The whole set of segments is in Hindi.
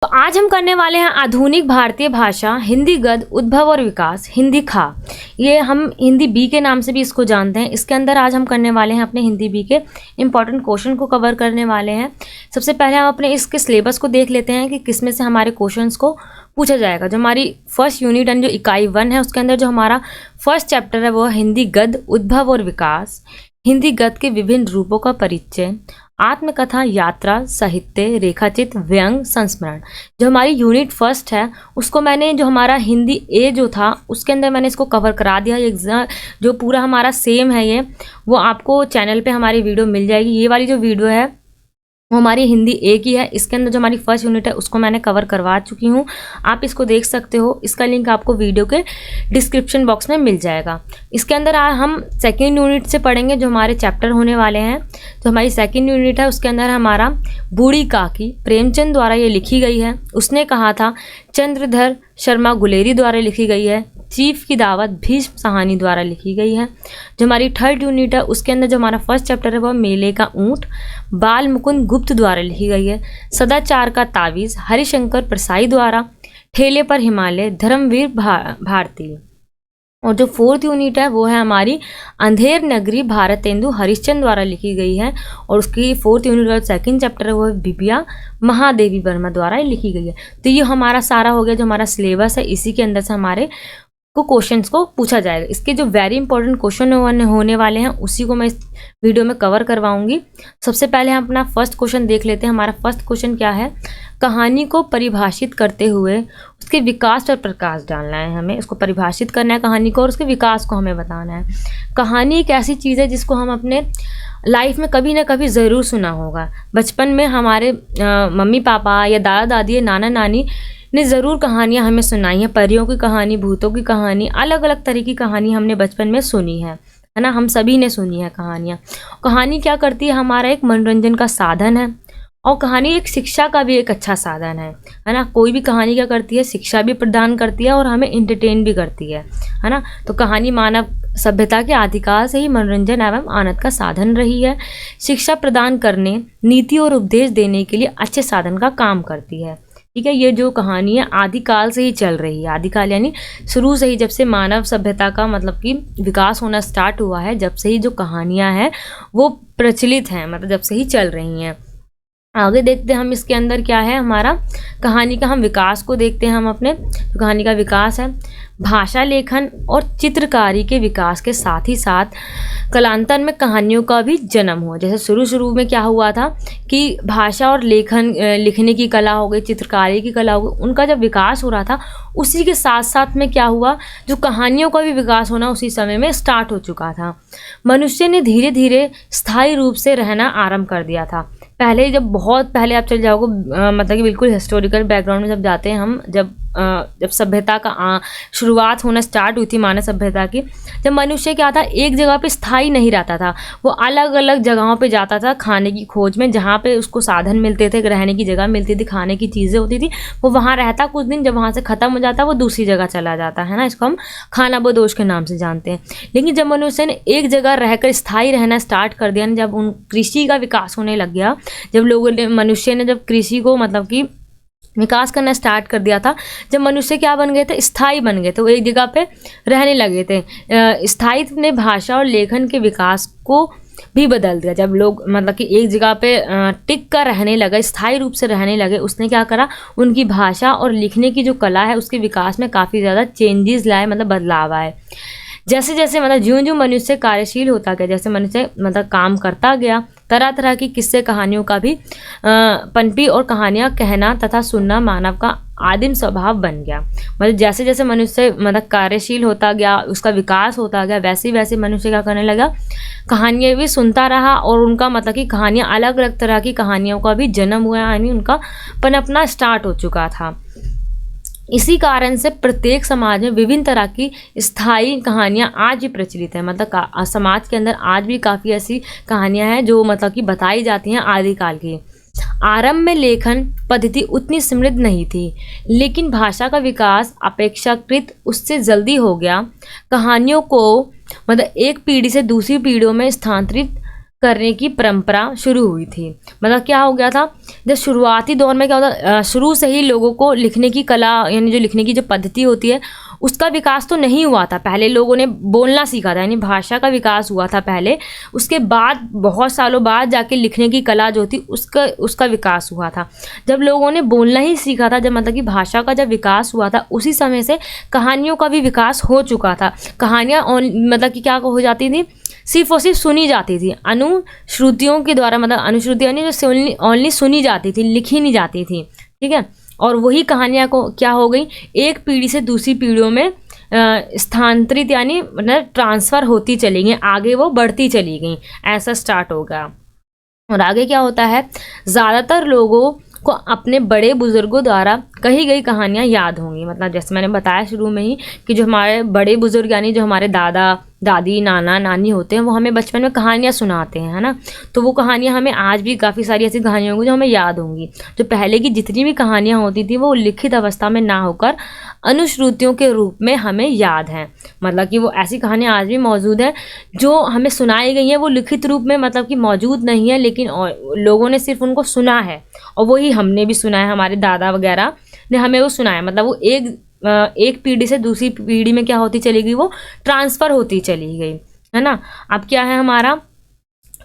तो आज हम करने वाले हैं आधुनिक भारतीय भाषा हिंदी गद्य उद्भव और विकास हिंदी खा। ये हम हिंदी बी के नाम से भी इसको जानते हैं। इसके अंदर आज हम करने वाले हैं अपने हिंदी बी के इंपॉर्टेंट क्वेश्चन को कवर करने वाले हैं। सबसे पहले हम अपने इसके सिलेबस को देख लेते हैं कि किस में से हमारे क्वेश्चंस को पूछा जाएगा। जो हमारी फर्स्ट यूनिट एंड जो इकाई 1 है उसके अंदर जो हमारा फर्स्ट चैप्टर है वो हिंदी गद्य उद्भव और विकास, हिंदी गद्य के विभिन्न रूपों का परिचय, आत्मकथा, यात्रा, साहित्य, रेखाचित्र, व्यंग, संस्मरण। जो हमारी यूनिट फर्स्ट है उसको मैंने जो हमारा हिंदी ए जो था उसके अंदर मैंने इसको कवर करा दिया। एग्जाम जो पूरा हमारा सेम है ये वो आपको चैनल पे हमारी वीडियो मिल जाएगी। ये वाली जो वीडियो है वो हमारी हिंदी ए की है। इसके अंदर जो हमारी फर्स्ट यूनिट है उसको मैंने कवर करवा चुकी हूँ, आप इसको देख सकते हो। इसका लिंक आपको वीडियो के डिस्क्रिप्शन बॉक्स में मिल जाएगा। इसके अंदर हम सेकेंड यूनिट से पढ़ेंगे जो हमारे चैप्टर होने वाले हैं। जो हमारी सेकेंड यूनिट है उसके अंदर हमारा बूढ़ी काकी प्रेमचंद द्वारा ये लिखी गई है। उसने कहा था चंद्रधर शर्मा गुलेरी द्वारा लिखी गई है। चीफ की दावत भीष्म साहनी द्वारा लिखी गई है। जो हमारी थर्ड यूनिट है उसके अंदर जो हमारा फर्स्ट चैप्टर है वो मेले का ऊंट बाल मुकुंद गुप्त द्वारा लिखी गई है। सदाचार का तावीज़ हरिशंकर प्रसाई द्वारा, ठेले पर हिमालय धर्मवीर भारती। और जो फोर्थ यूनिट है वो है हमारी अंधेर नगरी भारतेंदु हरिश्चंद्र द्वारा लिखी गई है। और उसकी फोर्थ यूनिट का सेकंड चैप्टर है वो बिबिया महादेवी वर्मा द्वारा लिखी गई है। तो ये हमारा सारा हो गया जो हमारा सिलेबस है। इसी के अंदर से हमारे को क्वेश्चंस को पूछा जाएगा। इसके जो वेरी इंपॉर्टेंट क्वेश्चन होने वाले हैं उसी को मैं इस वीडियो में कवर करवाऊंगी। सबसे पहले हम अपना फर्स्ट क्वेश्चन देख लेते हैं। हमारा फर्स्ट क्वेश्चन क्या है, कहानी को परिभाषित करते हुए उसके विकास पर प्रकाश डालना है। हमें उसको परिभाषित करना है कहानी को और उसके विकास को हमें बताना है। कहानी एक ऐसी चीज़ है जिसको हम अपने लाइफ में कभी ना कभी ज़रूर सुना होगा। बचपन में हमारे मम्मी पापा या दादा दादी या नाना नानी ने ज़रूर कहानियाँ हमें सुनाई हैं। परियों की कहानी, भूतों की कहानी, अलग अलग तरह की कहानी हमने बचपन में सुनी है ना। हम सभी ने सुनी है कहानियाँ। कहानी क्या करती है, हमारा एक मनोरंजन का साधन है और कहानी एक शिक्षा का भी एक अच्छा साधन है ना। कोई भी कहानी क्या करती है, शिक्षा भी प्रदान करती है और हमें इंटरटेन भी करती है ना। तो कहानी मानव सभ्यता के आदिकाल से ही मनोरंजन एवं आनंद का साधन रही है। शिक्षा प्रदान करने, नीति और उपदेश देने के लिए अच्छे साधन का काम करती है। ठीक है, ये जो कहानी है आदिकाल से ही चल रही है। आदिकाल यानी शुरू से ही, जब से मानव सभ्यता का मतलब कि विकास होना स्टार्ट हुआ है, जब से ही जो कहानियाँ हैं वो प्रचलित हैं, मतलब जब से ही चल रही हैं। आगे देखते हैं हम इसके अंदर क्या है हमारा कहानी का, हम विकास को देखते हैं। हम अपने कहानी का विकास है भाषा लेखन और चित्रकारी के विकास के साथ ही साथ कालांतर में कहानियों का भी जन्म हुआ। जैसे शुरू में क्या हुआ था कि भाषा और लेखन, लिखने की कला हो गई, चित्रकारी की कला हो गई, उनका जब विकास हो रहा था उसी के साथ साथ में क्या हुआ, जो कहानियों का भी विकास होना उसी समय में स्टार्ट हो चुका था। मनुष्य ने धीरे धीरे स्थायी रूप से रहना आरंभ कर दिया था। पहले जब बहुत पहले आप चल जाओगे, मतलब कि बिल्कुल हिस्टोरिकल बैकग्राउंड में जब जाते हैं हम, जब सभ्यता का शुरुआत होना स्टार्ट हुई थी मानव सभ्यता की, जब मनुष्य क्या था एक जगह पे स्थायी नहीं रहता था, वो अलग अलग जगहों पे जाता था खाने की खोज में। जहाँ पे उसको साधन मिलते थे, रहने की जगह मिलती थी, खाने की चीज़ें होती थी, वो वहाँ रहता कुछ दिन, जब वहाँ से ख़त्म हो जाता वो दूसरी जगह चला जाता है ना। इसको हम खानाबदोश के नाम से जानते हैं। लेकिन जब मनुष्य ने एक जगह रहकर स्थायी रहना स्टार्ट कर दिया, जब उन कृषि का विकास होने लग गया, जब लोगों ने, मनुष्य ने जब कृषि को मतलब कि विकास करना स्टार्ट कर दिया था, जब मनुष्य क्या बन गए थे, स्थायी बन गए थे, वो एक जगह पे रहने लगे थे। स्थायित्व ने भाषा और लेखन के विकास को भी बदल दिया। जब लोग मतलब कि एक जगह पे टिक कर रहने लगे, स्थायी रूप से रहने लगे, उसने क्या करा, उनकी भाषा और लिखने की जो कला है उसके विकास में काफ़ी ज़्यादा चेंजेस लाए, मतलब बदलाव आए। जैसे जैसे मतलब ज्यों ज्यों मनुष्य कार्यशील होता गया, जैसे मनुष्य मतलब काम करता गया, तरह तरह की किस्से कहानियों का भी पनपी और कहानियाँ कहना तथा सुनना मानव का आदिम स्वभाव बन गया। मतलब जैसे जैसे मनुष्य मतलब कार्यशील होता गया, उसका विकास होता गया, वैसे वैसे मनुष्य क्या करने लगा, कहानियाँ भी सुनता रहा और उनका मतलब कि कहानियाँ, अलग अलग तरह की कहानियों का भी जन्म हुआ, यानी उनका पनपना स्टार्ट हो चुका था। इसी कारण से प्रत्येक समाज में विभिन्न तरह की स्थायी कहानियाँ आज भी प्रचलित है। मतलब समाज के अंदर आज भी काफ़ी ऐसी कहानियाँ हैं जो मतलब कि बताई जाती हैं आदिकाल की। आरंभ में लेखन पद्धति उतनी समृद्ध नहीं थी, लेकिन भाषा का विकास अपेक्षाकृत उससे जल्दी हो गया। कहानियों को मतलब एक पीढ़ी से दूसरी पीढ़ियों में स्थानांतरित करने की परंपरा शुरू हुई थी। मतलब क्या हो गया था, जब शुरुआती दौर में क्या होता, शुरू से ही लोगों को लिखने की कला यानी जो लिखने की जो पद्धति होती है उसका विकास तो नहीं हुआ था। पहले लोगों ने बोलना सीखा था, यानी भाषा का विकास हुआ था पहले, उसके बाद बहुत सालों बाद जाके लिखने की कला जो थी उसका विकास हुआ था। जब लोगों ने बोलना ही सीखा था, जब मतलब कि भाषा का जब विकास हुआ था, उसी समय से कहानियों का भी विकास हो चुका था। कहानियाँ मतलब कि क्या हो जाती थी, सिर्फ और सिर्फ सुनी जाती थी अनुश्रुतियों के द्वारा, मतलब अनुश्रुति यानी जो ओनली सुनी जाती थी, लिखी नहीं जाती थी। ठीक है, और वही कहानियाँ को क्या हो गई, एक पीढ़ी से दूसरी पीढ़ियों में स्थानांतरित यानी मतलब ट्रांसफ़र होती चली गई, आगे वो बढ़ती चली गई, ऐसा स्टार्ट हो गया। और आगे क्या होता है, ज़्यादातर लोगों को अपने बड़े बुजुर्गों द्वारा कही गई कहानियाँ याद होंगी। मतलब जैसे मैंने बताया शुरू में ही कि जो हमारे बड़े बुजुर्ग यानी जो हमारे दादा दादी नाना नानी होते हैं वो हमें बचपन में कहानियाँ सुनाते हैं, है ना। तो वो कहानियाँ हमें आज भी काफ़ी सारी ऐसी कहानियाँ होंगी जो हमें याद होंगी। जो पहले की जितनी भी कहानियाँ होती थी वो लिखित अवस्था में ना होकर अनुश्रुतियों के रूप में हमें याद हैं। मतलब कि वो ऐसी कहानियाँ आज भी मौजूद हैं जो हमें सुनाई गई हैं, वो लिखित रूप में मतलब कि मौजूद नहीं है, लेकिन लोगों ने सिर्फ उनको सुना है और वही हमने भी सुना है, हमारे दादा वगैरह ने हमें वो सुनाया। मतलब वो एक पीढ़ी से दूसरी पीढ़ी में क्या होती चली गई, वो ट्रांसफ़र होती चली गई, है ना। अब क्या है, हमारा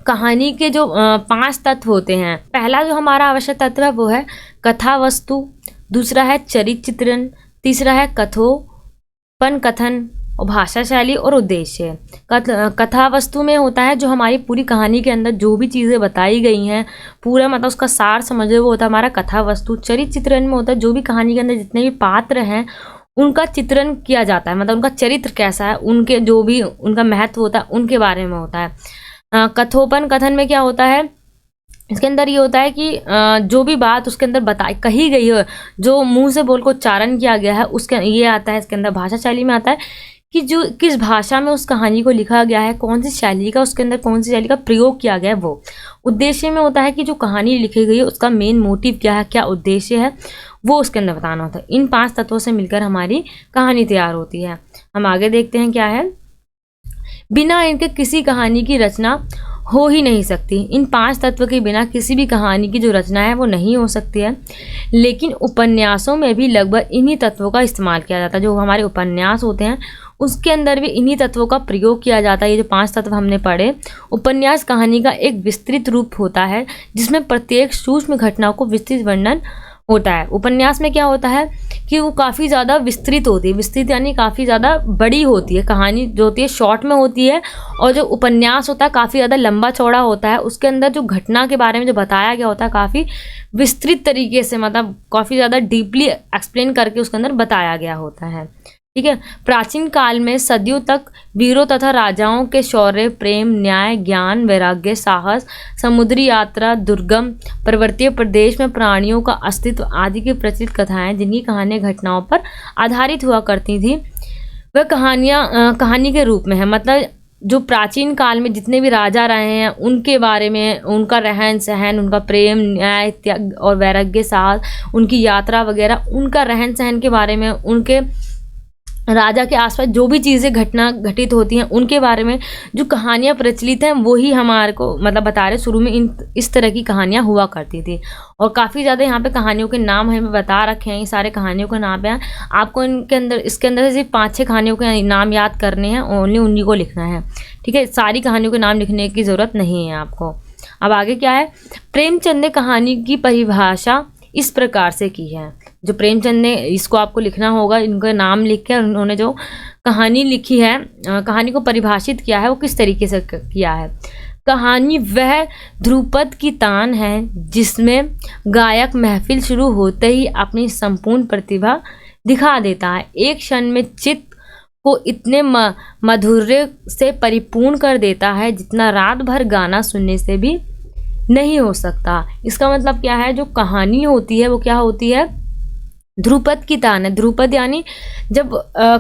कहानी के जो 5 तत्व होते हैं, पहला जो हमारा आवश्यक तत्व है वो है कथा वस्तु, दूसरा है चरित्र चित्रण, तीसरा है कथोपन कथन और भाषा शैली और उद्देश्य। कथा वस्तु में होता है जो हमारी पूरी कहानी के अंदर जो भी चीज़ें बताई गई हैं पूरा मतलब उसका सार समझे, वो होता है हमारा कथा वस्तु। चरित्र चित्रण में होता है जो भी कहानी के अंदर जितने भी पात्र हैं उनका चित्रण किया जाता है, मतलब उनका चरित्र कैसा है, उनके जो भी उनका महत्व होता है उनके बारे में होता है। कथोपन कथन में क्या होता है, इसके अंदर ये होता है कि जो भी बात उसके अंदर कही गई है, जो मुंह से बोल को उच्चारण किया गया है, उसके ये आता है। इसके अंदर भाषा शैली में आता है कि जो किस भाषा में उस कहानी को लिखा गया है, कौन सी शैली का उसके अंदर कौन सी शैली का प्रयोग किया गया है वो। उद्देश्य में होता है कि जो कहानी लिखी गई है उसका मेन मोटिव क्या है, क्या उद्देश्य है, वो उसके अंदर बताना होता है। इन 5 तत्वों से मिलकर हमारी कहानी तैयार होती है। हम आगे देखते हैं क्या है, बिना इनके किसी कहानी की रचना हो ही नहीं सकती। इन 5 तत्व के बिना किसी भी कहानी की जो रचना है वो नहीं हो सकती है। लेकिन उपन्यासों में भी लगभग इन्हीं तत्वों का इस्तेमाल किया जाता है। जो हमारे उपन्यास होते हैं उसके अंदर भी इन्हीं तत्वों का प्रयोग किया जाता है। ये जो 5 तत्व हमने पढ़े, उपन्यास कहानी का एक विस्तृत रूप होता है जिसमें प्रत्येक सूक्ष्म घटनाओं को विस्तृत वर्णन होता है। उपन्यास में क्या होता है कि वो काफ़ी ज़्यादा विस्तृत होती है, विस्तृत यानी काफ़ी ज़्यादा बड़ी होती है। कहानी जो होती है शॉर्ट में होती है, और जो उपन्यास होता है काफ़ी ज़्यादा लंबा चौड़ा होता है। उसके अंदर जो घटना के बारे में जो बताया गया होता है काफ़ी विस्तृत तरीके से, मतलब काफ़ी ज़्यादा डीपली एक्सप्लेन करके उसके अंदर बताया गया होता है। ठीक है, प्राचीन काल में सदियों तक वीरों तथा राजाओं के शौर्य, प्रेम, न्याय, ज्ञान, वैराग्य, साहस, समुद्री यात्रा, दुर्गम पर्वतीय प्रदेश में प्राणियों का अस्तित्व आदि की प्रचलित कथाएं, जिनकी कहानियां घटनाओं पर आधारित हुआ करती थी, वह कहानियां कहानी के रूप में है। मतलब जो प्राचीन काल में जितने भी राजा रहे हैं उनके बारे में, उनका रहन सहन, उनका प्रेम, न्याय, त्याग और वैराग्य, साहस, उनकी यात्रा वगैरह, उनका रहन सहन के बारे में, उनके राजा के आसपास जो भी चीज़ें घटना घटित होती हैं उनके बारे में जो कहानियाँ प्रचलित हैं वही हमारे को मतलब बता रहे। शुरू में इस तरह की कहानियाँ हुआ करती थी, और काफ़ी ज़्यादा यहाँ पे कहानियों के नाम हमें बता रखे हैं। ये सारे कहानियों के नाम हैं, आपको इसके अंदर से सिर्फ 5-6 कहानियों के नाम याद करने हैं, ओनली उन्हीं को लिखना है। ठीक है, सारी कहानियों के नाम लिखने की ज़रूरत नहीं है आपको। अब आगे क्या है, प्रेमचंद ने कहानी की परिभाषा इस प्रकार से की है। जो प्रेमचंद ने, इसको आपको लिखना होगा, इनका नाम लिख के उन्होंने जो कहानी लिखी है, कहानी को परिभाषित किया है, वो किस तरीके से किया है। कहानी वह ध्रुपद की तान है जिसमें गायक महफिल शुरू होते ही अपनी संपूर्ण प्रतिभा दिखा देता है, एक क्षण में चित्त को इतने माधुर्य से परिपूर्ण कर देता है जितना रात भर गाना सुनने से भी नहीं हो सकता। इसका मतलब क्या है, जो कहानी होती है वो क्या होती है, ध्रुपद की तान है। ध्रुपद यानी जब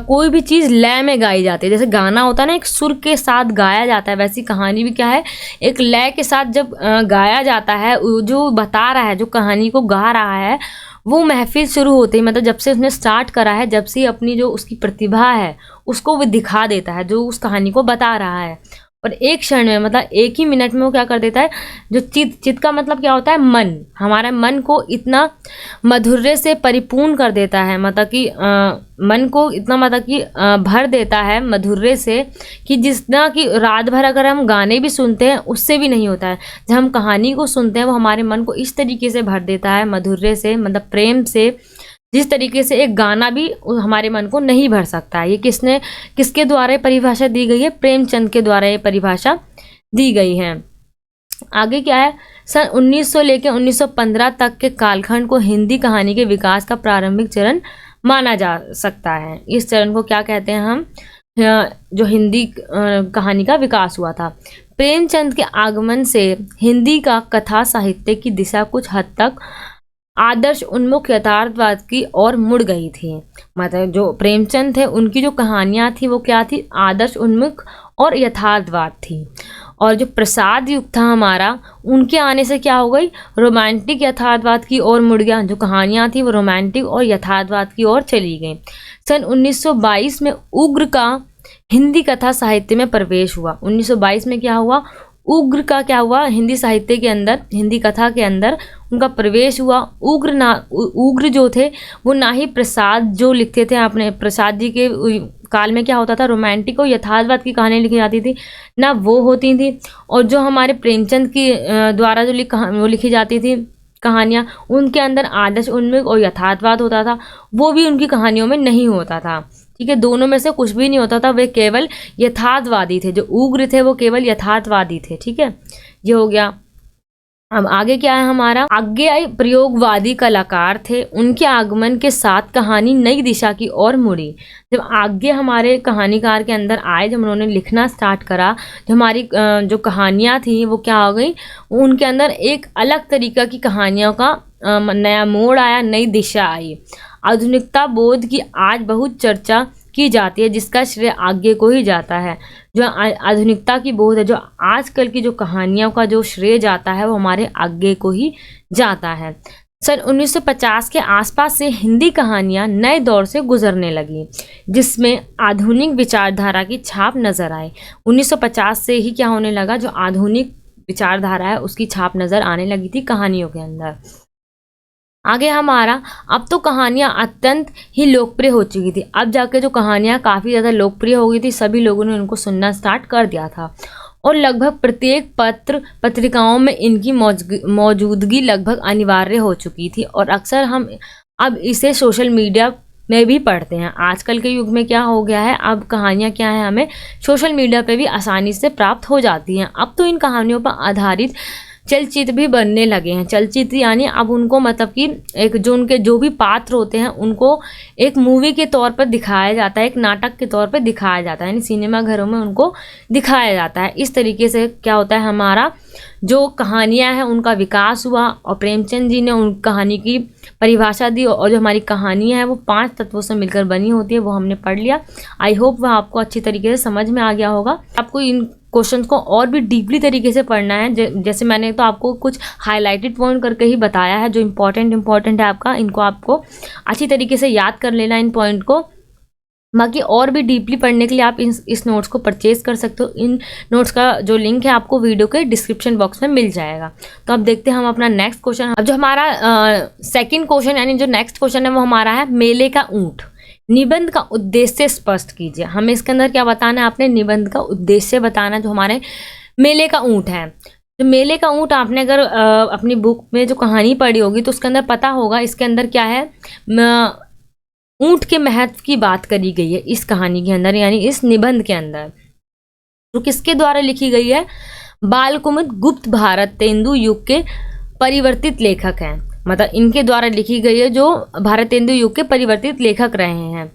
कोई भी चीज़ लय में गाई जाती है, जैसे गाना होता है ना एक सुर के साथ गाया जाता है, वैसी कहानी भी क्या है, एक लय के साथ जब गाया जाता है। जो बता रहा है, जो कहानी को गा रहा है, वो महफिल शुरू होती है, मतलब जब से उसने स्टार्ट करा है, जब से अपनी जो उसकी प्रतिभा है उसको वो दिखा देता है, जो उस कहानी को बता रहा है। और एक क्षण में मतलब एक ही मिनट में वो क्या कर देता है, जो चित का मतलब क्या होता है, मन, हमारा मन को इतना माधुर्य से परिपूर्ण कर देता है, मतलब कि मन को इतना मतलब कि भर देता है माधुर्य से कि जितना कि रात भर अगर हम गाने भी सुनते हैं उससे भी नहीं होता है। जब हम कहानी को सुनते हैं वो हमारे मन को इस तरीके से भर देता है माधुर्य से, मतलब प्रेम से, जिस तरीके से एक गाना भी हमारे मन को नहीं भर सकता है। ये किसके द्वारा ये परिभाषा दी गई है, प्रेमचंद के द्वारा ये परिभाषा दी गई है। आगे क्या है, सन 1900 लेकर 1915 तक के कालखंड को हिंदी कहानी के विकास का प्रारंभिक चरण माना जा सकता है। इस चरण को क्या कहते हैं हम, जो हिंदी कहानी का विकास हुआ था। प्रेमचंद के आगमन से हिंदी का कथा साहित्य की दिशा कुछ हद तक आदर्श उन्मुख यथार्थवाद की ओर मुड़ गई थी। मतलब जो प्रेमचंद थे उनकी जो कहानियाँ थी वो क्या थी, आदर्श उन्मुख और यथार्थवाद थी। और जो प्रसाद युग था हमारा, उनके आने से क्या हो गई, रोमांटिक यथार्थवाद की ओर मुड़ गया। जो कहानियाँ थी वो रोमांटिक और यथार्थवाद की ओर चली गई। सन 1922 में उग्र का हिंदी कथा साहित्य में प्रवेश हुआ। 1922 में क्या हुआ, उग्र का क्या हुआ, हिंदी साहित्य के अंदर, हिंदी कथा के अंदर उनका प्रवेश हुआ। उग्र जो थे वो ना ही प्रसाद जो लिखते थे, आपने प्रसाद जी के काल में क्या होता था, रोमांटिक और यथार्थवाद की कहानियाँ लिखी जाती थी ना, वो होती थी। और जो हमारे प्रेमचंद की द्वारा जो लिखी जाती थी कहानियाँ, उनके अंदर आदर्श उन्मुख और यथार्थवाद होता था, वो भी उनकी कहानियों में नहीं होता था। ठीक है, दोनों में से कुछ भी नहीं होता था, वे केवल यथार्थवादी थे। जो उग्र थे वो केवल यथार्थवादी थे। ठीक है, ये हो गया। अब आगे क्या है हमारा, आज्ञा प्रयोगवादी कलाकार थे। उनके आगमन के साथ कहानी नई दिशा की ओर मुड़ी। जब आज्ञा हमारे कहानीकार के अंदर आए, जब उन्होंने लिखना स्टार्ट करा, जो हमारी जो कहानियाँ थी वो क्या हो गई, उनके अंदर एक अलग तरीका की कहानियों का नया मोड़ आया, नई दिशा आई। आधुनिकता बोध की आज बहुत चर्चा की जाती है, जिसका श्रेय आज्ञा को ही जाता है। जो आधुनिकता की बोध है, जो आजकल की जो कहानियों का जो श्रेय जाता है वो हमारे आज्ञा को ही जाता है। सन 1950 के आसपास से हिंदी कहानियां नए दौर से गुजरने लगी, जिसमें आधुनिक विचारधारा की छाप नजर आई। 1950 से ही क्या होने लगा, जो आधुनिक विचारधारा है उसकी छाप नजर आने लगी थी कहानियों के अंदर। आगे हमारा, अब तो कहानियाँ अत्यंत ही लोकप्रिय हो चुकी थी। अब जाके जो कहानियाँ काफ़ी ज़्यादा लोकप्रिय हो गई थी, सभी लोगों ने उनको सुनना स्टार्ट कर दिया था और लगभग प्रत्येक पत्रिकाओं में इनकी मौजूदगी लगभग अनिवार्य हो चुकी थी। और अक्सर हम अब इसे सोशल मीडिया में भी पढ़ते हैं। आजकल के युग में क्या हो गया है, अब कहानियाँ क्या है हमें सोशल मीडिया पे भी आसानी से प्राप्त हो जाती हैं। अब तो इन कहानियों पर आधारित चलचित्र भी बनने लगे हैं। चलचित्र यानी अब उनको मतलब कि एक जो उनके जो भी पात्र होते हैं उनको एक मूवी के तौर पर दिखाया जाता है, एक नाटक के तौर पर दिखाया जाता है, यानी सिनेमा घरों में उनको दिखाया जाता है। इस तरीके से क्या होता है, हमारा जो कहानियाँ हैं उनका विकास हुआ और प्रेमचंद जी ने उन कहानी की परिभाषा दी। और जो हमारी कहानियाँ हैं वो 5 तत्वों से मिलकर बनी होती है, वो हमने पढ़ लिया। आई होप वह आपको अच्छी तरीके से समझ में आ गया होगा। आपको इन क्वेश्चन को और भी डीपली तरीके से पढ़ना है, जैसे मैंने तो आपको कुछ हाईलाइटेड पॉइंट करके ही बताया है, जो इम्पोर्टेंट है आपका, इनको आपको अच्छी तरीके से याद कर लेना इन पॉइंट को। बाकी और भी डीपली पढ़ने के लिए आप इस नोट्स को परचेज कर सकते हो। इन नोट्स का जो लिंक है आपको वीडियो के डिस्क्रिप्शन बॉक्स में मिल जाएगा। तो अब देखते हैं हम अपना नेक्स्ट क्वेश्चन। अब जो हमारा सेकंड क्वेश्चन यानी जो नेक्स्ट क्वेश्चन है वो हमारा है, मेले का ऊंट निबंध का उद्देश्य स्पष्ट कीजिए। हमें इसके अंदर क्या बताना है, आपने निबंध का उद्देश्य बताना, जो हमारे मेले का ऊंट है। तो मेले का ऊंट आपने अगर अपनी बुक में जो कहानी पढ़ी होगी तो उसके अंदर पता होगा, इसके अंदर क्या है, ऊंट के महत्व की बात करी गई है इस कहानी के अंदर, यानी इस निबंध के अंदर। तो किसके द्वारा लिखी गई है, बालकुमुद गुप्त भारतेंदु युग के परिवर्तित लेखक हैं। मतलब इनके द्वारा लिखी गई है, जो भारतेंदु युग के परिवर्तित लेखक रहे हैं।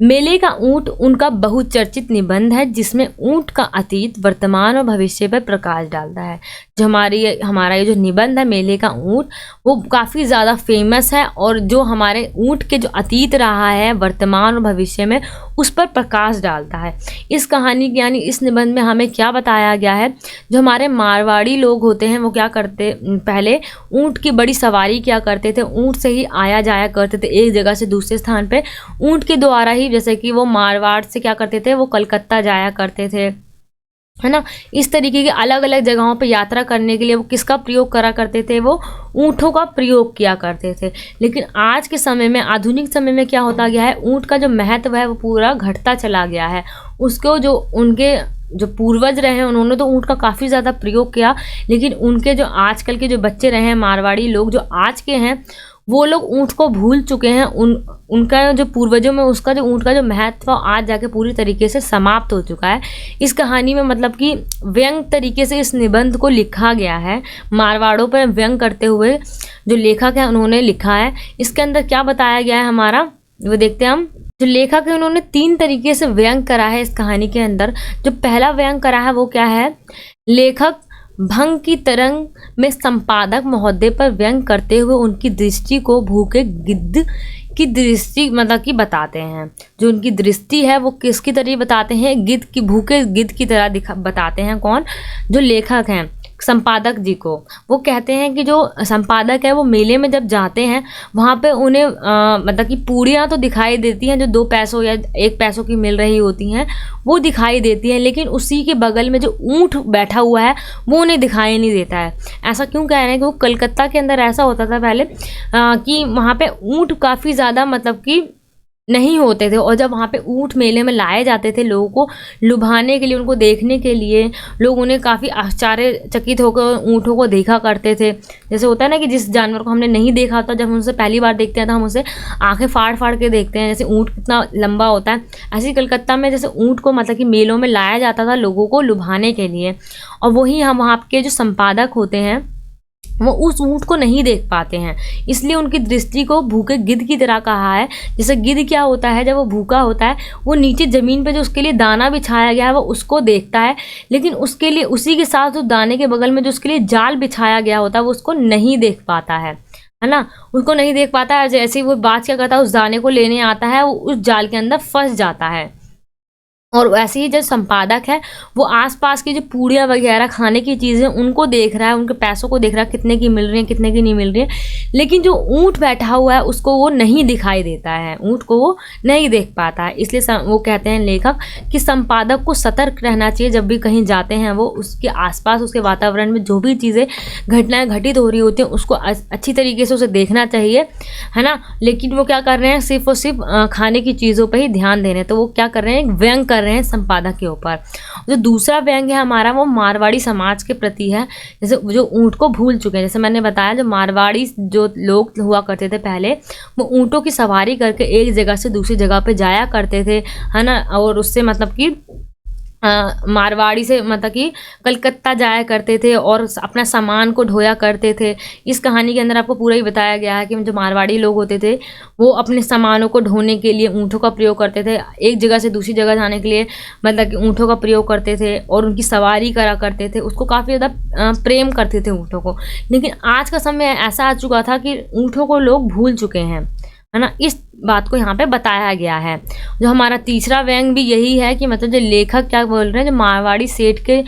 मेले का ऊंट उनका बहुचर्चित निबंध है, जिसमें ऊंट का अतीत, वर्तमान और भविष्य पर प्रकाश डालता है। जो हमारा ये जो निबंध है मेले का ऊंट, वो काफ़ी ज़्यादा फेमस है और जो हमारे ऊंट के जो अतीत रहा है, वर्तमान और भविष्य में, उस पर प्रकाश डालता है। इस कहानी यानी इस निबंध में हमें क्या बताया गया है, जो हमारे मारवाड़ी लोग होते हैं वो क्या करते, पहले ऊंट की बड़ी सवारी क्या करते थे, ऊंट से ही आया जाया करते थे एक जगह से दूसरे स्थान पे ऊंट के द्वारा ही। जैसे कि वो मारवाड़ से क्या करते थे, वो कलकत्ता जाया करते थे, है ना। इस तरीके की अलग अलग जगहों पर यात्रा करने के लिए वो किसका प्रयोग करा करते थे, वो ऊँटों का प्रयोग किया करते थे। लेकिन आज के समय में, आधुनिक समय में क्या होता गया है, ऊँट का जो महत्व है वो पूरा घटता चला गया है। उसको जो उनके जो पूर्वज रहे हैं उन्होंने तो ऊँट का काफ़ी ज़्यादा प्रयोग किया, लेकिन उनके जो आजकल के जो बच्चे रहे हैं, मारवाड़ी लोग जो आज के हैं, वो लोग ऊँट को भूल चुके हैं। उनका जो पूर्वजों में उसका जो ऊँट का जो महत्व आज जाके पूरी तरीके से समाप्त हो चुका है। इस कहानी में मतलब कि व्यंग तरीके से इस निबंध को लिखा गया है, मारवाड़ों पर व्यंग करते हुए जो लेखक है उन्होंने लिखा है। इसके अंदर क्या बताया गया है हमारा, वो देखते हैं हम। जो लेखक है उन्होंने 3 तरीके से व्यंग करा है इस कहानी के अंदर। जो पहला व्यंग करा है वो क्या है, लेखक भंग की तरंग में संपादक महोदय पर व्यंग करते हुए उनकी दृष्टि को भूखे गिद्ध की दृष्टि मतलब कि बताते हैं। जो उनकी दृष्टि है वो किसकी तरह बताते हैं, गिद्ध की, भूखे गिद्ध की तरह बताते हैं। कौन, जो लेखक हैं, संपादक जी को। वो कहते हैं कि जो संपादक है वो मेले में जब जाते हैं वहाँ पे उन्हें मतलब कि पूड़ियाँ तो दिखाई देती हैं जो 2 पैसों या 1 पैसों की मिल रही होती हैं, वो दिखाई देती हैं, लेकिन उसी के बगल में जो ऊँट बैठा हुआ है वो उन्हें दिखाई नहीं देता है। ऐसा क्यों कह रहे हैं कि वो कलकत्ता के अंदर ऐसा होता था पहले कि वहाँ पे ऊँट काफ़ी ज़्यादा मतलब कि नहीं होते थे, और जब वहाँ पे ऊँट मेले में लाए जाते थे लोगों को लुभाने के लिए, उनको देखने के लिए, लोग उन्हें काफ़ी आश्चर्यचकित होकर ऊँटों को देखा करते थे। जैसे होता है ना कि जिस जानवर को हमने नहीं देखा होता, जब हम उसे पहली बार देखते हैं तो हम उसे आंखें फाड़ फाड़ के देखते हैं, जैसे ऊँट कितना लंबा होता है। ऐसे ही कलकत्ता में जैसे ऊँट को मतलब कि मेलों में लाया जाता था लोगों को लुभाने के लिए, और वही हम वहाँ के जो संपादक होते हैं वो उस ऊँट को नहीं देख पाते हैं, इसलिए उनकी दृष्टि को भूखे गिद्ध की तरह कहा है। जैसे गिद्ध क्या होता है, जब वो भूखा होता है वो नीचे ज़मीन पे जो उसके लिए दाना बिछाया गया है वो उसको देखता है, लेकिन उसके लिए उसी के साथ उस दाने के बगल में जो उसके लिए जाल बिछाया गया होता है वो उसको नहीं देख पाता है ना, उसको नहीं देख पाता है। जैसे ही वो बात क्या करता है, उस दाने को लेने आता है, वो उस जाल के अंदर फंस जाता है। और वैसे ही जो संपादक है वो आसपास की जो पूड़ियाँ वगैरह खाने की चीज़ें उनको देख रहा है, उनके पैसों को देख रहा है, कितने की मिल रही है कितने की नहीं मिल रही है, लेकिन जो ऊँट बैठा हुआ है उसको वो नहीं दिखाई देता है, ऊँट को वो नहीं देख पाता है। इसलिए वो कहते हैं लेखक कि संपादक को सतर्क रहना चाहिए, जब भी कहीं जाते हैं वो उसके आसपास, उसके वातावरण में जो भी चीज़ें घटनाएँ घटित हो रही होती हैं उसको अच्छी तरीके से उसे देखना चाहिए, है ना। लेकिन वो क्या कर रहे हैं, सिर्फ और सिर्फ खाने की चीज़ों पर ही ध्यान दे रहे हैं। तो वो क्या कर रहे हैं, व्यंग कर रहे हैं संपादक के ऊपर। जो दूसरा व्यंग है हमारा वो मारवाड़ी समाज के प्रति है। जैसे जो ऊँट को भूल चुके हैं, जैसे मैंने बताया जो मारवाड़ी जो लोग हुआ करते थे पहले, वो ऊँटों की सवारी करके एक जगह से दूसरी जगह पे जाया करते थे, है ना। और उससे मतलब कि मारवाड़ी से मतलब कि कलकत्ता जाया करते थे और अपना सामान को ढोया करते थे। इस कहानी के अंदर आपको पूरा ही बताया गया है कि जो मारवाड़ी लोग होते थे वो अपने सामानों को ढोने के लिए ऊँटों का प्रयोग करते थे, एक जगह से दूसरी जगह जाने के लिए मतलब कि ऊँटों का प्रयोग करते थे और उनकी सवारी करा करते थे, उसको काफ़ी ज़्यादा प्रेम करते थे ऊँटों को। लेकिन आज का समय ऐसा आ चुका था कि ऊँटों को लोग भूल चुके हैं, है ना। इस बात को यहाँ पे बताया गया है। जो हमारा तीसरा व्यंग भी यही है कि मतलब जो लेखक क्या बोल रहे हैं, जो मारवाड़ी सेठ के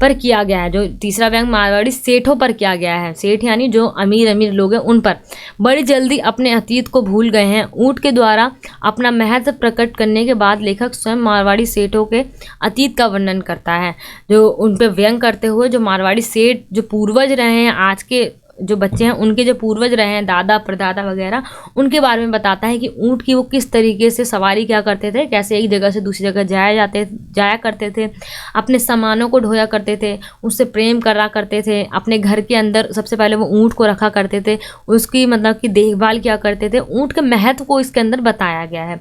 पर किया गया है, जो तीसरा व्यंग मारवाड़ी सेठों पर किया गया है। सेठ यानी जो अमीर अमीर लोग हैं उन पर, बड़ी जल्दी अपने अतीत को भूल गए हैं। ऊँट के द्वारा अपना महत्व प्रकट करने के बाद लेखक स्वयं मारवाड़ी सेठों के अतीत का वर्णन करता है। जो उन पर व्यंग करते हुए जो मारवाड़ी सेठ जो पूर्वज रहे हैं, आज के जो बच्चे हैं उनके जो पूर्वज रहे हैं, दादा परदादा वगैरह, उनके बारे में बताता है कि ऊँट की वो किस तरीके से सवारी क्या करते थे, कैसे एक जगह से दूसरी जगह जाया करते थे, अपने सामानों को ढोया करते थे, उससे प्रेम करा करते थे, अपने घर के अंदर सबसे पहले वो ऊँट को रखा करते थे, उसकी मतलब कि देखभाल किया करते थे। ऊँट के महत्व को इसके अंदर बताया गया है।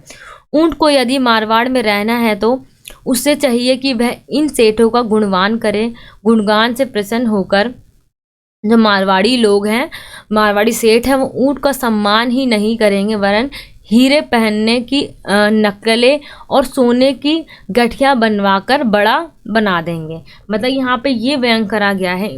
ऊँट को यदि मारवाड़ में रहना है तो उससे चाहिए कि वह इन सेठों का गुणगान करे, गुणगान से प्रसन्न होकर जो मारवाड़ी लोग हैं, मारवाड़ी सेठ हैं, वो ऊँट का सम्मान ही नहीं करेंगे वरन हीरे पहनने की नकलें और सोने की गठिया बनवाकर बड़ा बना देंगे। मतलब यहाँ पे ये व्यंग करा गया है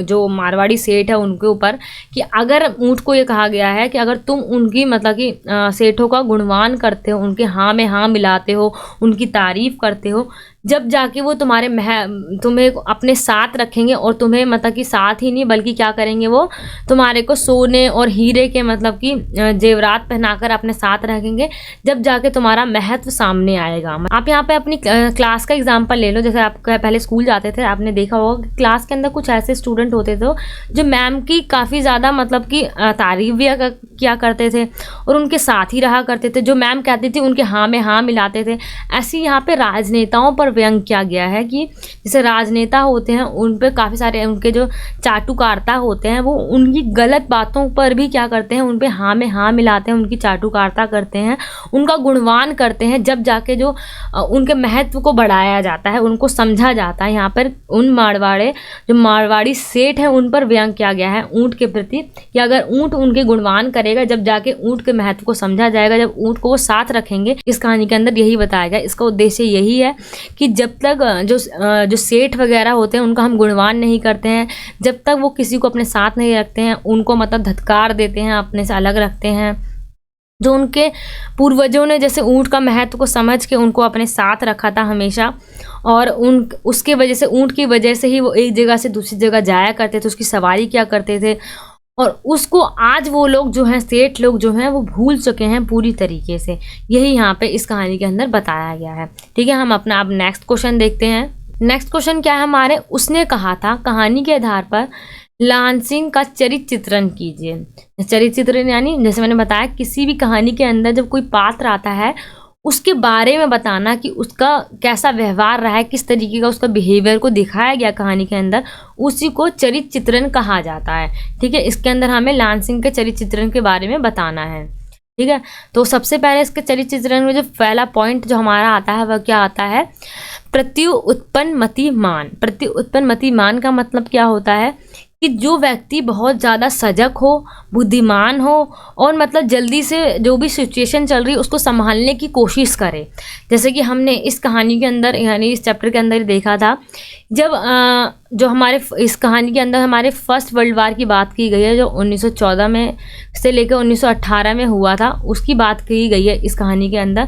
जो मारवाड़ी सेठ है उनके ऊपर, कि अगर ऊँट को ये कहा गया है कि अगर तुम उनकी मतलब कि सेठों का गुणगान करते हो, उनके हाँ में हाँ मिलाते हो, उनकी तारीफ़ करते हो, जब जाके वो तुम्हें अपने साथ रखेंगे और तुम्हें मतलब कि साथ ही नहीं बल्कि क्या करेंगे, वो तुम्हारे को सोने और हीरे के मतलब कि जेवरात पहनाकर अपने साथ रखेंगे, जब जाके तुम्हारा महत्व सामने आएगा। आप यहाँ पे अपनी क्लास का एग्जाम्पल ले लो। जैसे आप आप पहले स्कूल जाते थे, आपने देखा होगा कि क्लास के अंदर कुछ ऐसे स्टूडेंट होते थे जो मैम की काफ़ी ज़्यादा मतलब कि तारीफ भी किया करते थे और उनके साथ ही रहा करते थे, जो मैम कहती थी उनके हाँ में हाँ मिलाते थे। ऐसे यहाँ पे राजनेताओं पर व्यंग किया गया है कि जैसे राजनेता होते हैं उन पर काफ़ी सारे उनके जो चाटुकारिता होते हैं वो उनकी गलत बातों पर भी क्या करते हैं, उन पर हाँ में हाँ मिलाते हैं, उनकी चाटुकारिता करते हैं, उनका गुणगान करते हैं, जब जाके जो उनके महत्व को बढ़ाया जाता है, उनको समझा जाता है। यहाँ पर उन मारवाड़ी सेठ हैं उन पर व्यंग किया गया है ऊँट के प्रति कि अगर ऊँट उनके गुणगान करेगा, जब जाके ऊँट के महत्व को समझा जाएगा, जब ऊँट को वो साथ रखेंगे। इस कहानी के अंदर यही बताया गया। इसका उद्देश्य यही है कि जब तक जो सेठ वगैरह होते हैं उनका हम गुणगान नहीं करते हैं, जब तक वो किसी को अपने साथ नहीं रखते हैं, उनको मतलब धत्कार देते हैं, अपने से अलग रखते हैं, जो उनके पूर्वजों ने जैसे ऊँट का महत्व को समझ के उनको अपने साथ रखा था हमेशा, और उसके वजह से ऊँट की वजह से ही वो एक जगह से दूसरी जगह जाया करते थे, उसकी सवारी किया करते थे, और उसको आज वो लोग जो हैं, सेठ लोग जो हैं, वो भूल चुके हैं पूरी तरीके से। यही यहाँ पे इस कहानी के अंदर बताया गया है। ठीक है, हम अपना अब नेक्स्ट क्वेश्चन देखते हैं। नेक्स्ट क्वेश्चन क्या है हमारे, उसने कहा था कहानी के आधार पर लांसिंग का चरित्र चित्रण कीजिए। चरित्र चित्रण यानी जैसे मैंने बताया, किसी भी कहानी के अंदर जब कोई पात्र आता है उसके बारे में बताना कि उसका कैसा व्यवहार रहा है, किस तरीके का उसका बिहेवियर को दिखाया गया कहानी के अंदर, उसी को चरित्र चित्रण कहा जाता है। ठीक है, इसके अंदर हमें लांसिंग के चरित्र चित्रण के बारे में बताना है। ठीक है, तो सबसे पहले इसके चरित्र चित्रण में जो पहला पॉइंट जो हमारा आता है वह क्या आता है, प्रत्युत्पन्न मतिमान। प्रत्युत्पन्न मतिमान का मतलब क्या होता है कि जो व्यक्ति बहुत ज़्यादा सजग हो, बुद्धिमान हो, और मतलब जल्दी से जो भी सिचुएशन चल रही है उसको संभालने की कोशिश करे। जैसे कि हमने इस कहानी के अंदर यानी इस चैप्टर के अंदर देखा था, जब जो हमारे इस कहानी के अंदर हमारे फर्स्ट वर्ल्ड वार की बात की गई है, जो 1914 में से लेकर 1918 में हुआ था, उसकी बात की गई है इस कहानी के अंदर।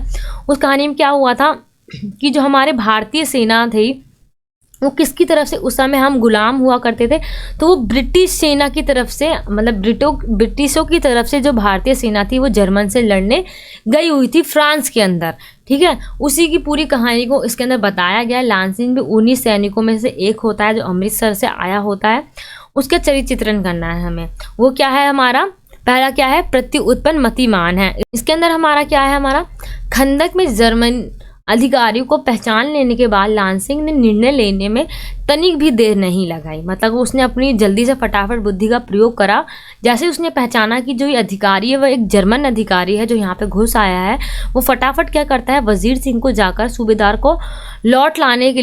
उस कहानी में क्या हुआ था कि जो हमारे भारतीय सेना थी वो किसकी तरफ से, उस समय हम गुलाम हुआ करते थे, तो वो ब्रिटिश सेना की तरफ से, मतलब ब्रिटिशों की तरफ से जो भारतीय सेना थी वो जर्मन से लड़ने गई हुई थी फ्रांस के अंदर। ठीक है, उसी की पूरी कहानी को इसके अंदर बताया गया। लांसिंग भी उन्हीं सैनिकों में से एक होता है जो अमृतसर से आया होता है, उसका चरित्र चित्रण करना है हमें। वो क्या है हमारा, पहला क्या है, प्रत्युत्पन्न मतिमान है। इसके अंदर हमारा क्या है, हमारा खंदक में जर्मन अधिकारियों को पहचान लेने के बाद लांसिंग ने निर्णय लेने में तनिक भी देर नहीं लगाई। मतलब उसने अपनी जल्दी से फटाफट बुद्धि का प्रयोग करा। जैसे उसने पहचाना कि जो ये अधिकारी है वह एक जर्मन अधिकारी है जो यहाँ पे घुस आया है, वो फटाफट क्या करता है, वजीर सिंह को जाकर सूबेदार को लौटाने के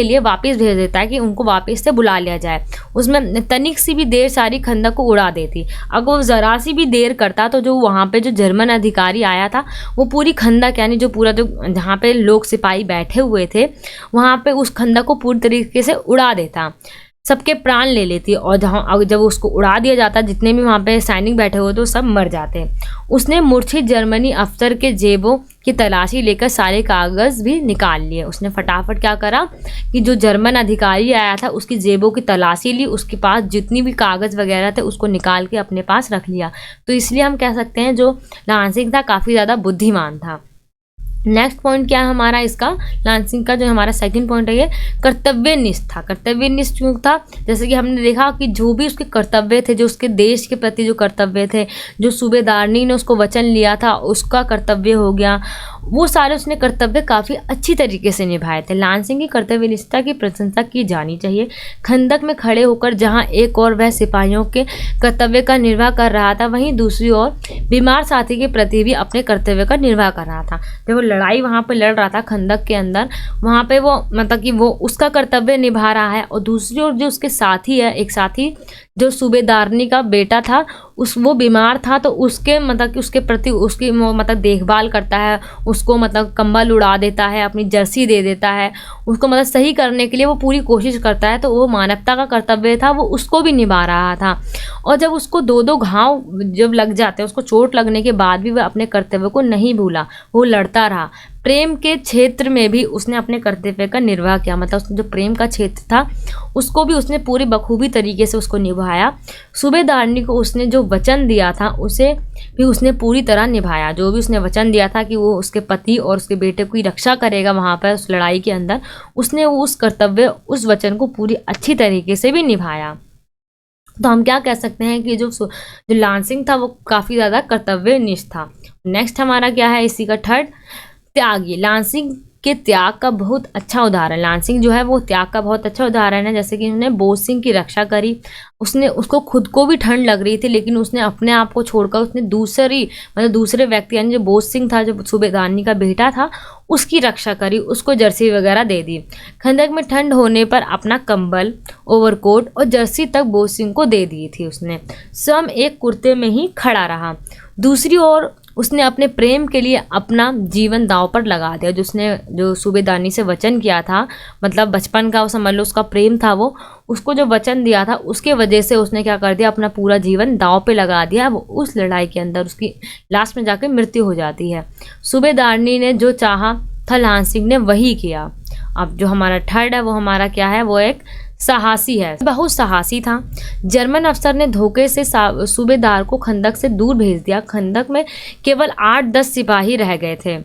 लिए वापस भेज देता है कि उनको वापस से बुला लिया जाए। उसमें तनिक सी भी देर सारी खंदक को उड़ा देती। अगर वो ज़रा सी भी देर करता तो जो वहाँ पे जो जर्मन अधिकारी आया था वो पूरी खंदक यानी जो पूरा जो जहाँ पे लोग सिपाही बैठे हुए थे वहाँ पे उस खंदक को पूरी तरीके से उड़ा देता, सबके प्राण ले लेती। और जब उसको उड़ा दिया जाता, जितने भी वहाँ पे सैनिक बैठे हुए थे वो सब मर जाते। उसने मूर्छित जर्मनी अफसर के जेबों की तलाशी लेकर सारे कागज़ भी निकाल लिए। उसने फटाफट क्या करा कि जो जर्मन अधिकारी आया था उसकी जेबों की तलाशी ली, उसके पास जितनी भी कागज़ वगैरह थे उसको निकाल के अपने पास रख लिया। तो इसलिए हम कह सकते हैं जो लांसिंग था काफ़ी ज़्यादा बुद्धिमान था। नेक्स्ट पॉइंट क्या है हमारा, इसका लांसिंग का जो हमारा सेकंड पॉइंट है ये कर्तव्यनिष्ठ था। कर्तव्यनिष्ठ क्यों था, जैसे कि हमने देखा कि जो भी उसके कर्तव्य थे, जो उसके देश के प्रति जो कर्तव्य थे, जो सूबेदारनी ने उसको वचन लिया था उसका कर्तव्य हो गया, वो सारे उसने कर्तव्य काफ़ी अच्छी तरीके से निभाए थे। लांसिंग की कर्तव्यनिष्ठता की प्रशंसा की जानी चाहिए। खंदक में खड़े होकर जहाँ एक और वह सिपाहियों के कर्तव्य का निर्वाह कर रहा था, वहीं दूसरी ओर बीमार साथी के प्रति भी अपने कर्तव्य का निर्वाह कर रहा था। जब वो लड़ाई वहाँ पर लड़ रहा था खंदक के अंदर, वहाँ पे वो मतलब कि वो उसका कर्तव्य निभा रहा है, और दूसरी ओर जो उसके साथी है, एक साथी जो सूबेदारनी का बेटा था, वो बीमार था, तो उसके मतलब कि उसके प्रति उसकी मतलब देखभाल करता है, उसको मतलब कंबल उड़ा देता है, अपनी जर्सी दे देता है, उसको मतलब सही करने के लिए वो पूरी कोशिश करता है। तो वो मानवता का कर्तव्य था, वो उसको भी निभा रहा था। और जब उसको दो घाव जब लग जाते हैं, उसको चोट लगने के बाद भी वह अपने कर्तव्य को नहीं भूला, वो लड़ता रहा। प्रेम के क्षेत्र में भी उसने अपने कर्तव्य का निर्वाह किया, मतलब उसने जो प्रेम का क्षेत्र था उसको भी उसने पूरी बखूबी तरीके से उसको निभाया। सूबेदारनी को उसने जो वचन दिया था उसे भी उसने पूरी तरह निभाया। जो भी उसने वचन दिया था कि वो उसके पति और उसके बेटे की रक्षा करेगा वहाँ पर उस लड़ाई के अंदर, उसने वो उस कर्तव्य उस वचन को पूरी अच्छी तरीके से भी निभाया। तो हम क्या कह सकते हैं कि जो लांसिंग था वो काफ़ी ज़्यादा कर्तव्यनिष्ठ था। नेक्स्ट हमारा क्या है इसी का थर्ड, त्यागी। लांसिंग के त्याग का बहुत अच्छा उदाहरण, लांसिंग जो है वो त्याग का बहुत अच्छा उदाहरण है। जैसे कि उन्होंने बोस सिंह की रक्षा करी, उसने उसको खुद को भी ठंड लग रही थी लेकिन उसने अपने आप को छोड़कर उसने दूसरे व्यक्ति यानी जो बोस सिंह था, जो सूबेदारनी का बेटा था, उसकी रक्षा करी, उसको जर्सी वगैरह दे दी। खंदक में ठंड होने पर अपना कंबल, ओवरकोट और जर्सी तक बोस सिंह को दे दी थी उसने। स्वयं एक कुर्ते में ही खड़ा रहा। दूसरी ओर उसने अपने प्रेम के लिए अपना जीवन दांव पर लगा दिया। जो सूबेदारनी से वचन किया था, मतलब बचपन का वो समझ लो उसका प्रेम था, वो उसको जो वचन दिया था उसके वजह से उसने क्या कर दिया, अपना पूरा जीवन दांव पे लगा दिया। वो उस लड़ाई के अंदर उसकी लास्ट में जाकर मृत्यु हो जाती है। सूबेदारनी ने जो चाहा था लांसिंग ने वही किया। अब जो हमारा थर्ड है वो हमारा क्या है, वो एक साहसी है, बहुत साहसी था। जर्मन अफसर ने धोखे से सूबेदार को खंदक से दूर भेज दिया। खंदक में केवल 8-10 सिपाही रह गए थे।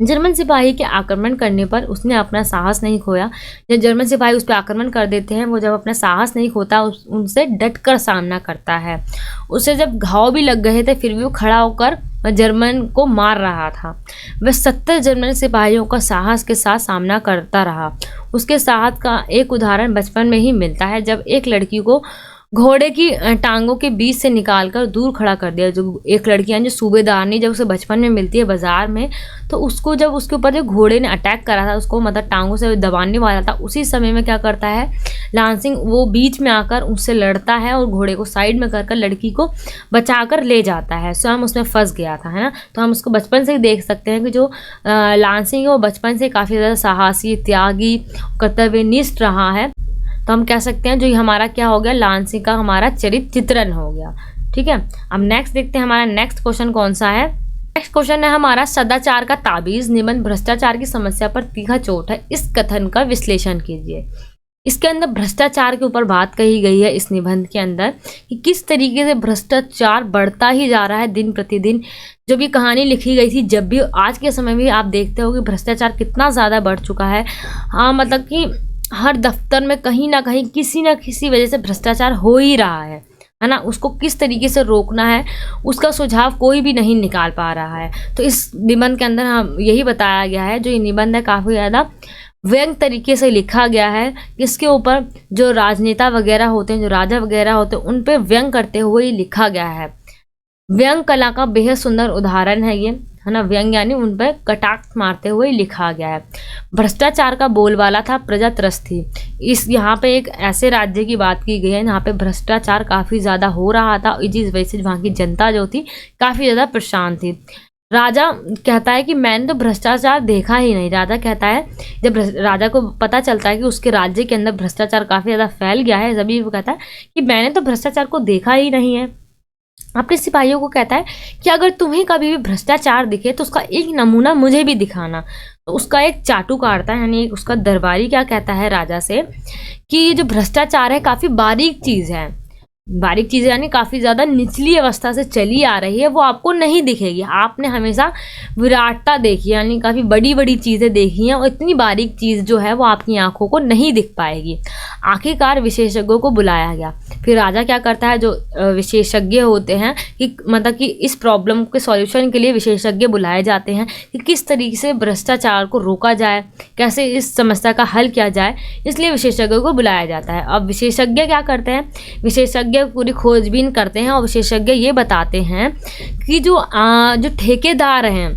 जर्मन सिपाही के आक्रमण करने पर उसने अपना साहस नहीं खोया। जब जर्मन सिपाही उस पर आक्रमण कर देते हैं, वो जब अपना साहस नहीं खोता, उनसे डटकर सामना करता है। उसे जब घाव भी लग गए थे फिर भी वो खड़ा होकर जर्मन को मार रहा था। वह 70 जर्मन सिपाहियों का साहस के साथ सामना करता रहा। उसके साहस का एक उदाहरण बचपन में ही मिलता है, जब एक लड़की को घोड़े की टांगों के बीच से निकालकर दूर खड़ा कर दिया। जो एक लड़की यानी जो सूबेदारनी जब उसे बचपन में मिलती है बाजार में, तो उसको जब उसके ऊपर जो घोड़े ने अटैक करा था, उसको मतलब टांगों से दबाने वाला था, उसी समय में क्या करता है लांसिंग, वो बीच में आकर उससे लड़ता है और घोड़े को साइड में कर लड़की को बचाकर ले जाता है। स्वयं उसमें फंस गया था, है ना। तो हम उसको बचपन से ही देख सकते हैं कि जो लांसिंग है वो बचपन से काफ़ी ज़्यादा साहसी, त्यागी, कर्तव्यनिष्ठ रहा है। तो हम कह सकते हैं जो हमारा क्या हो गया, लांसिंग का हमारा चरित्र चित्रण हो गया। ठीक है, अब नेक्स्ट देखते हैं हमारा नेक्स्ट क्वेश्चन कौन सा है। नेक्स्ट क्वेश्चन है हमारा, सदाचार का ताबीज निबंध भ्रष्टाचार की समस्या पर तीखा चोट है, इस कथन का विश्लेषण कीजिए। इसके अंदर भ्रष्टाचार के ऊपर बात कही गई है इस निबंध के अंदर कि किस तरीके से भ्रष्टाचार बढ़ता ही जा रहा है दिन प्रतिदिन। जब ये कहानी लिखी गई थी, जब भी आज के समय में आप देखते हो कि भ्रष्टाचार कितना ज़्यादा बढ़ चुका है। हाँ, मतलब कि हर दफ्तर में कहीं ना कहीं किसी न किसी वजह से भ्रष्टाचार हो ही रहा है ना। उसको किस तरीके से रोकना है उसका सुझाव कोई भी नहीं निकाल पा रहा है। तो इस निबंध के अंदर हम यही बताया गया है। जो ये निबंध है काफ़ी ज़्यादा व्यंग तरीके से लिखा गया है। इसके ऊपर जो राजनेता वगैरह होते हैं, जो राजा वगैरह होते हैं, उन पे व्यंग करते हुए लिखा गया है। व्यंग कला का बेहद सुंदर उदाहरण है ये, है ना। व्यंग यानी उन पर कटाक्ष मारते हुए लिखा गया है। भ्रष्टाचार का बोलबाला था, प्रजा त्रस्त थी। यहाँ पे एक ऐसे राज्य की बात की गई है जहाँ पे भ्रष्टाचार काफ़ी ज़्यादा हो रहा था, जिस वजह से वहाँ की जनता जो थी काफ़ी ज़्यादा परेशान थी। राजा कहता है कि मैंने तो भ्रष्टाचार देखा ही नहीं। राजा कहता है, जब राजा को पता चलता है कि उसके राज्य के अंदर भ्रष्टाचार काफ़ी ज़्यादा फैल गया है, तभी वो कहता है कि मैंने तो भ्रष्टाचार को देखा ही नहीं है। अपने सिपाहियों को कहता है कि अगर तुम्हें कभी भी भ्रष्टाचार दिखे तो उसका एक नमूना मुझे भी दिखाना। तो उसका एक चाटुकारता है, यानी उसका दरबारी क्या कहता है राजा से कि ये जो भ्रष्टाचार है काफ़ी बारीक चीज़ है। बारीक चीज़ें यानी काफ़ी ज़्यादा निचली अवस्था से चली आ रही है, वो आपको नहीं दिखेगी। आपने हमेशा विराटता देखी, यानी काफ़ी बड़ी बड़ी चीज़ें देखी हैं, और इतनी बारीक चीज़ जो है वो आपकी आंखों को नहीं दिख पाएगी। आखिरकार विशेषज्ञों को बुलाया गया। फिर राजा क्या करता है, जो विशेषज्ञ होते हैं कि मतलब कि इस प्रॉब्लम के सॉल्यूशन के लिए विशेषज्ञ बुलाए जाते हैं कि किस तरीके से भ्रष्टाचार को रोका जाए, कैसे इस समस्या का हल किया जाए, इसलिए विशेषज्ञों को बुलाया जाता है। अब विशेषज्ञ क्या करते हैं, विशेषज्ञ पूरी खोजबीन करते हैं और विशेषज्ञ ये बताते हैं कि जो ठेकेदार हैं,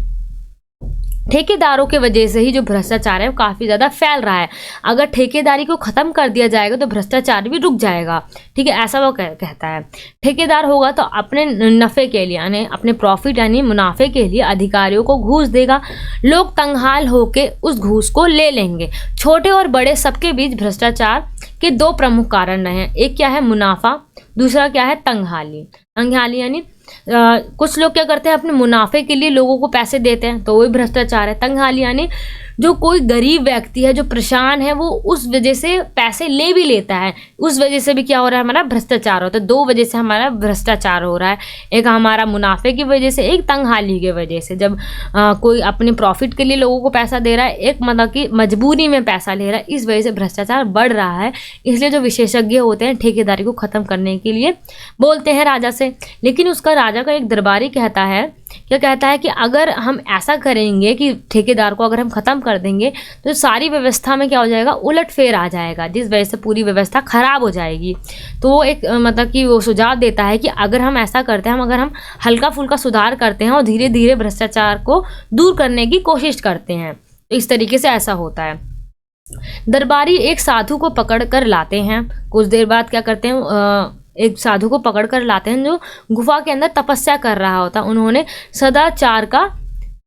ठेकेदारों के वजह से ही जो भ्रष्टाचार है वो काफ़ी ज़्यादा फैल रहा है। अगर ठेकेदारी को ख़त्म कर दिया जाएगा तो भ्रष्टाचार भी रुक जाएगा। ठीक है, ऐसा वो कहता है। ठेकेदार होगा तो अपने नफ़े के लिए, यानी अपने प्रॉफिट यानी मुनाफे के लिए अधिकारियों को घूस देगा। लोग तंगहाल होकर उस घूस को ले लेंगे। छोटे और बड़े सबके बीच भ्रष्टाचार के दो प्रमुख कारण रहे हैं। एक क्या है, मुनाफा, दूसरा क्या है, तंगहाली। तंगहाली यानी कुछ लोग क्या करते हैं, अपने मुनाफे के लिए लोगों को पैसे देते हैं, तो वही भ्रष्टाचार है। तंगहाली यानी जो कोई गरीब व्यक्ति है, जो परेशान है, वो उस वजह से पैसे ले भी लेता है, उस वजह से भी क्या हो रहा है, हमारा भ्रष्टाचार होता है। दो वजह से हमारा भ्रष्टाचार हो रहा है, एक हमारा मुनाफे की वजह से, एक तंगहाली की वजह से। जब कोई अपने प्रॉफिट के लिए लोगों को पैसा दे रहा है, एक मतलब कि मजबूरी में पैसा ले रहा है, इस वजह से भ्रष्टाचार बढ़ रहा है। इसलिए जो विशेषज्ञ होते हैं ठेकेदारी को ख़त्म करने के लिए बोलते हैं राजा से। लेकिन उसका राजा का एक दरबारी कहता है, क्या कहता है कि अगर हम ऐसा करेंगे कि ठेकेदार को अगर हम ख़त्म कर देंगे तो सारी व्यवस्था में क्या हो जाएगा, उलटफेर आ जाएगा, जिस वजह से पूरी व्यवस्था ख़राब हो जाएगी। तो वो एक मतलब कि वो सुझाव देता है कि अगर हम ऐसा करते हैं, अगर हम हल्का फुल्का सुधार करते हैं और धीरे धीरे भ्रष्टाचार को दूर करने की कोशिश करते हैं, तो इस तरीके से ऐसा होता है। दरबारी एक साधु को पकड़ कर लाते हैं। कुछ देर बाद क्या करते हैं, एक साधु को पकड़ कर लाते हैं जो गुफा के अंदर तपस्या कर रहा होता। उन्होंने सदाचार का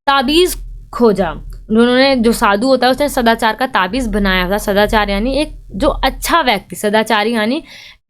ताबीज़ खोजा। उन्होंने, जो साधु होता है उसने सदाचार का ताबीज़ बनाया था। सदाचार यानी एक जो अच्छा व्यक्ति, सदाचारी यानी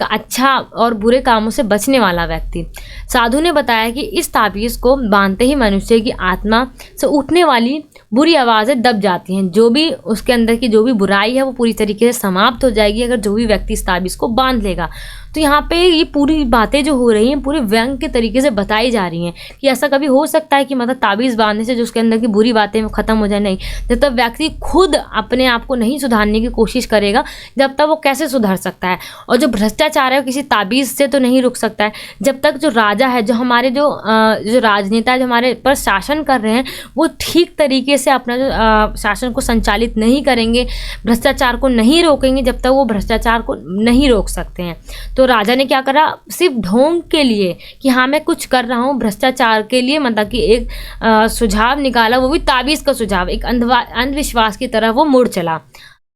अच्छा और बुरे कामों से बचने वाला व्यक्ति। साधु ने बताया कि इस ताबीज़ को बांधते ही मनुष्य की आत्मा से उठने वाली बुरी आवाज़ें दब जाती हैं। जो भी उसके अंदर की जो भी बुराई है वो पूरी तरीके से समाप्त हो जाएगी अगर जो भी व्यक्ति इस ताबीज़ को बांध लेगा। तो यहाँ पे ये पूरी बातें जो हो रही हैं पूरे व्यंग के तरीके से बताई जा रही हैं कि ऐसा कभी हो सकता है कि मतलब ताबीज़ बांधने से जो उसके अंदर की बुरी बातें वो ख़त्म हो जाए। नहीं, जब तक व्यक्ति खुद अपने आप को नहीं सुधारने की कोशिश करेगा, जब तक वो कैसे सुधर सकता है। और जो भ्रष्टाचार है वो किसी ताबीज़ से तो नहीं रुक सकता है। जब तक जो राजा है, जो हमारे जो राजनेता है, जो हमारे पर शासन कर रहे हैं, वो ठीक तरीके से अपना जो शासन को संचालित नहीं करेंगे, भ्रष्टाचार को नहीं रोकेंगे, जब तक वो भ्रष्टाचार को नहीं रोक सकते हैं। तो राजा ने क्या करा, सिर्फ ढोंग के लिए कि हाँ मैं कुछ कर रहा हूँ भ्रष्टाचार के लिए, मतलब कि एक सुझाव निकाला, वो भी ताबीज़ का सुझाव, एक अंधविश्वास की तरह वो मुड़ चला।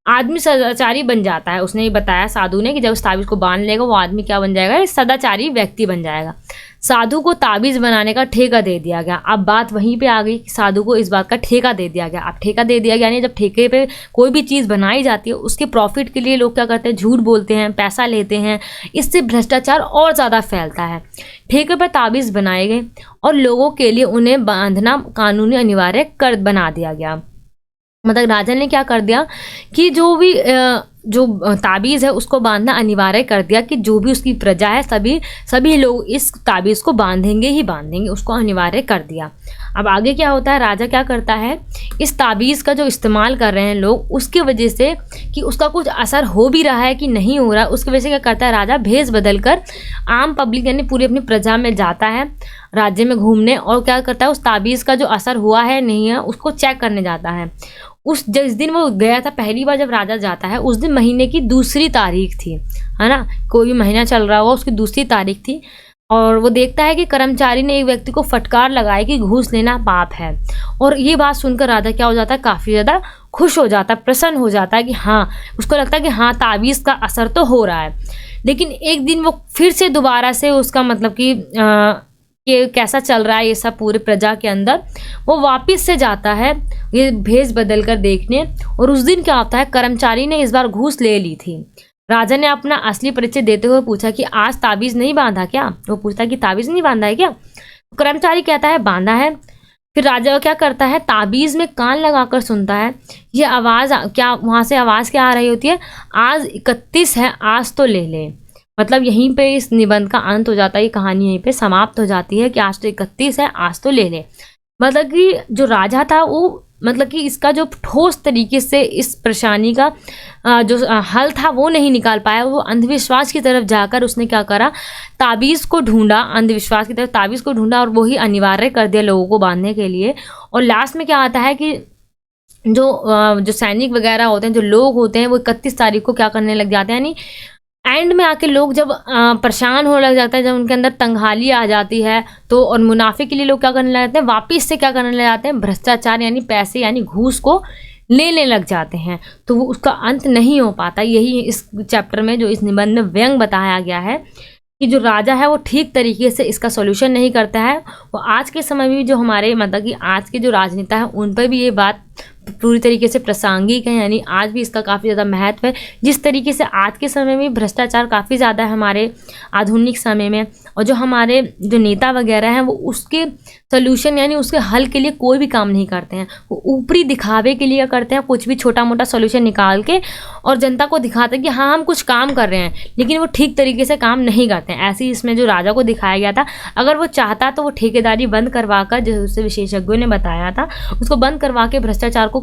आदमी सदाचारी बन जाता है। उसने ये बताया साधु ने कि जब उस ताबीज़ को बांध लेगा वो आदमी क्या बन जाएगा, सदाचारी व्यक्ति बन जाएगा। साधु को ताबीज़ बनाने का ठेका दे दिया गया। अब बात वहीं पे आ गई कि साधु को इस बात का ठेका दे दिया गया। अब ठेका दे दिया गया यानी जब ठेके पे कोई भी चीज़ बनाई जाती है उसके प्रॉफिट के लिए लोग क्या करते हैं, झूठ बोलते हैं, पैसा लेते हैं। इससे भ्रष्टाचार और ज़्यादा फैलता है। ठेके पर ताबीज़ बनाए गए और लोगों के लिए उन्हें बांधना कानूनी अनिवार्य कर बना दिया गया। मतलब राजा ने क्या कर दिया कि जो भी जो ताबीज़ है उसको बांधना अनिवार्य कर दिया कि जो भी उसकी प्रजा है सभी लोग इस ताबीज़ को बांधेंगे ही बांधेंगे, उसको अनिवार्य कर दिया। अब आगे क्या होता है, राजा क्या करता है, इस ताबीज़ का जो इस्तेमाल कर रहे हैं लोग, उसकी वजह से कि उसका कुछ असर हो भी रहा है कि नहीं हो रहा है, उसकी वजह से क्या करता है राजा, भेष बदल कर आम पब्लिक यानी पूरी अपनी प्रजा में जाता है राज्य में घूमने, और क्या करता है उस ताबीज़ का जो असर हुआ है नहीं है उसको चेक करने जाता है। जिस दिन वो गया था पहली बार जब राजा जाता है, उस दिन महीने की दूसरी तारीख थी, है ना, कोई भी महीना चल रहा हुआ उसकी दूसरी तारीख थी। और वो देखता है कि कर्मचारी ने एक व्यक्ति को फटकार लगाई कि घूस लेना पाप है। और ये बात सुनकर राजा क्या हो जाता है, काफ़ी ज़्यादा खुश हो जाता है, प्रसन्न हो जाता है कि हाँ, उसको लगता है कि हाँ ताबीज़ का असर तो हो रहा है। लेकिन एक दिन वो फिर से दोबारा से उसका मतलब कि कैसा चल रहा है ये सब पूरे प्रजा के अंदर, वो वापस से जाता है ये भेष बदल कर देखने। और उस दिन क्या होता है, कर्मचारी ने इस बार घूस ले ली थी। राजा ने अपना असली परिचय देते हुए पूछा कि आज ताबीज़ नहीं बांधा क्या? वो पूछता कि ताबीज़ नहीं बांधा है क्या? कर्मचारी कहता है बांधा है। फिर राजा क्या करता है, ताबीज़ में कान लगाकर सुनता है। ये आवाज़ क्या, वहाँ से आवाज़ क्या आ रही होती है, आज 31 है, आज तो ले ले। मतलब यहीं पे इस निबंध का अंत हो जाता है, ये कहानी यहीं पे समाप्त हो जाती है कि आज तो 31 है, आज तो ले ले। मतलब कि जो राजा था वो मतलब कि इसका जो ठोस तरीके से इस परेशानी का जो हल था वो नहीं निकाल पाया। वो अंधविश्वास की तरफ जाकर उसने क्या करा, ताबीज़ को ढूंढा, अंधविश्वास की तरफ ताबीज़ को ढूंढा और वही अनिवार्य कर दिया लोगों को बांधने के लिए। और लास्ट में क्या आता है कि जो सैनिक वगैरह होते हैं, जो लोग होते हैं, वो 31 तारीख को क्या करने लग जाते हैं, यानी एंड में आके लोग जब परेशान होने लग जाते हैं, जब उनके अंदर तंगहाली आ जाती है, तो और मुनाफे के लिए लोग क्या करने लग जाते हैं, वापस से क्या करने लग जाते हैं, भ्रष्टाचार यानी पैसे यानी घूस को लेने लग जाते हैं। तो वो उसका अंत नहीं हो पाता। यही इस चैप्टर में जो इस निबंध में व्यंग बताया गया है कि जो राजा है वो ठीक तरीके से इसका सॉल्यूशन नहीं करता है। वो आज के समय में जो हमारे मतलब कि आज के जो राजनेता है उन पर भी ये बात पूरी तरीके से प्रासंगिक है, यानी आज भी इसका काफ़ी ज़्यादा महत्व है। जिस तरीके से आज के समय में भ्रष्टाचार काफ़ी ज़्यादा है हमारे आधुनिक समय में, और जो हमारे जो नेता वगैरह हैं वो उसके सोल्यूशन यानी उसके हल के लिए कोई भी काम नहीं करते हैं। वो ऊपरी दिखावे के लिए करते हैं, कुछ भी छोटा मोटा सोल्यूशन निकाल के और जनता को दिखाते हैं कि हाँ हम कुछ काम कर रहे हैं, लेकिन वो ठीक तरीके से काम नहीं करते हैं। ऐसे ही इसमें जो राजा को दिखाया गया था, अगर वो चाहता तो वो ठेकेदारी बंद करवा कर, जैसे विशेषज्ञों ने बताया था, उसको बंद करवा के भ्रष्टाचार को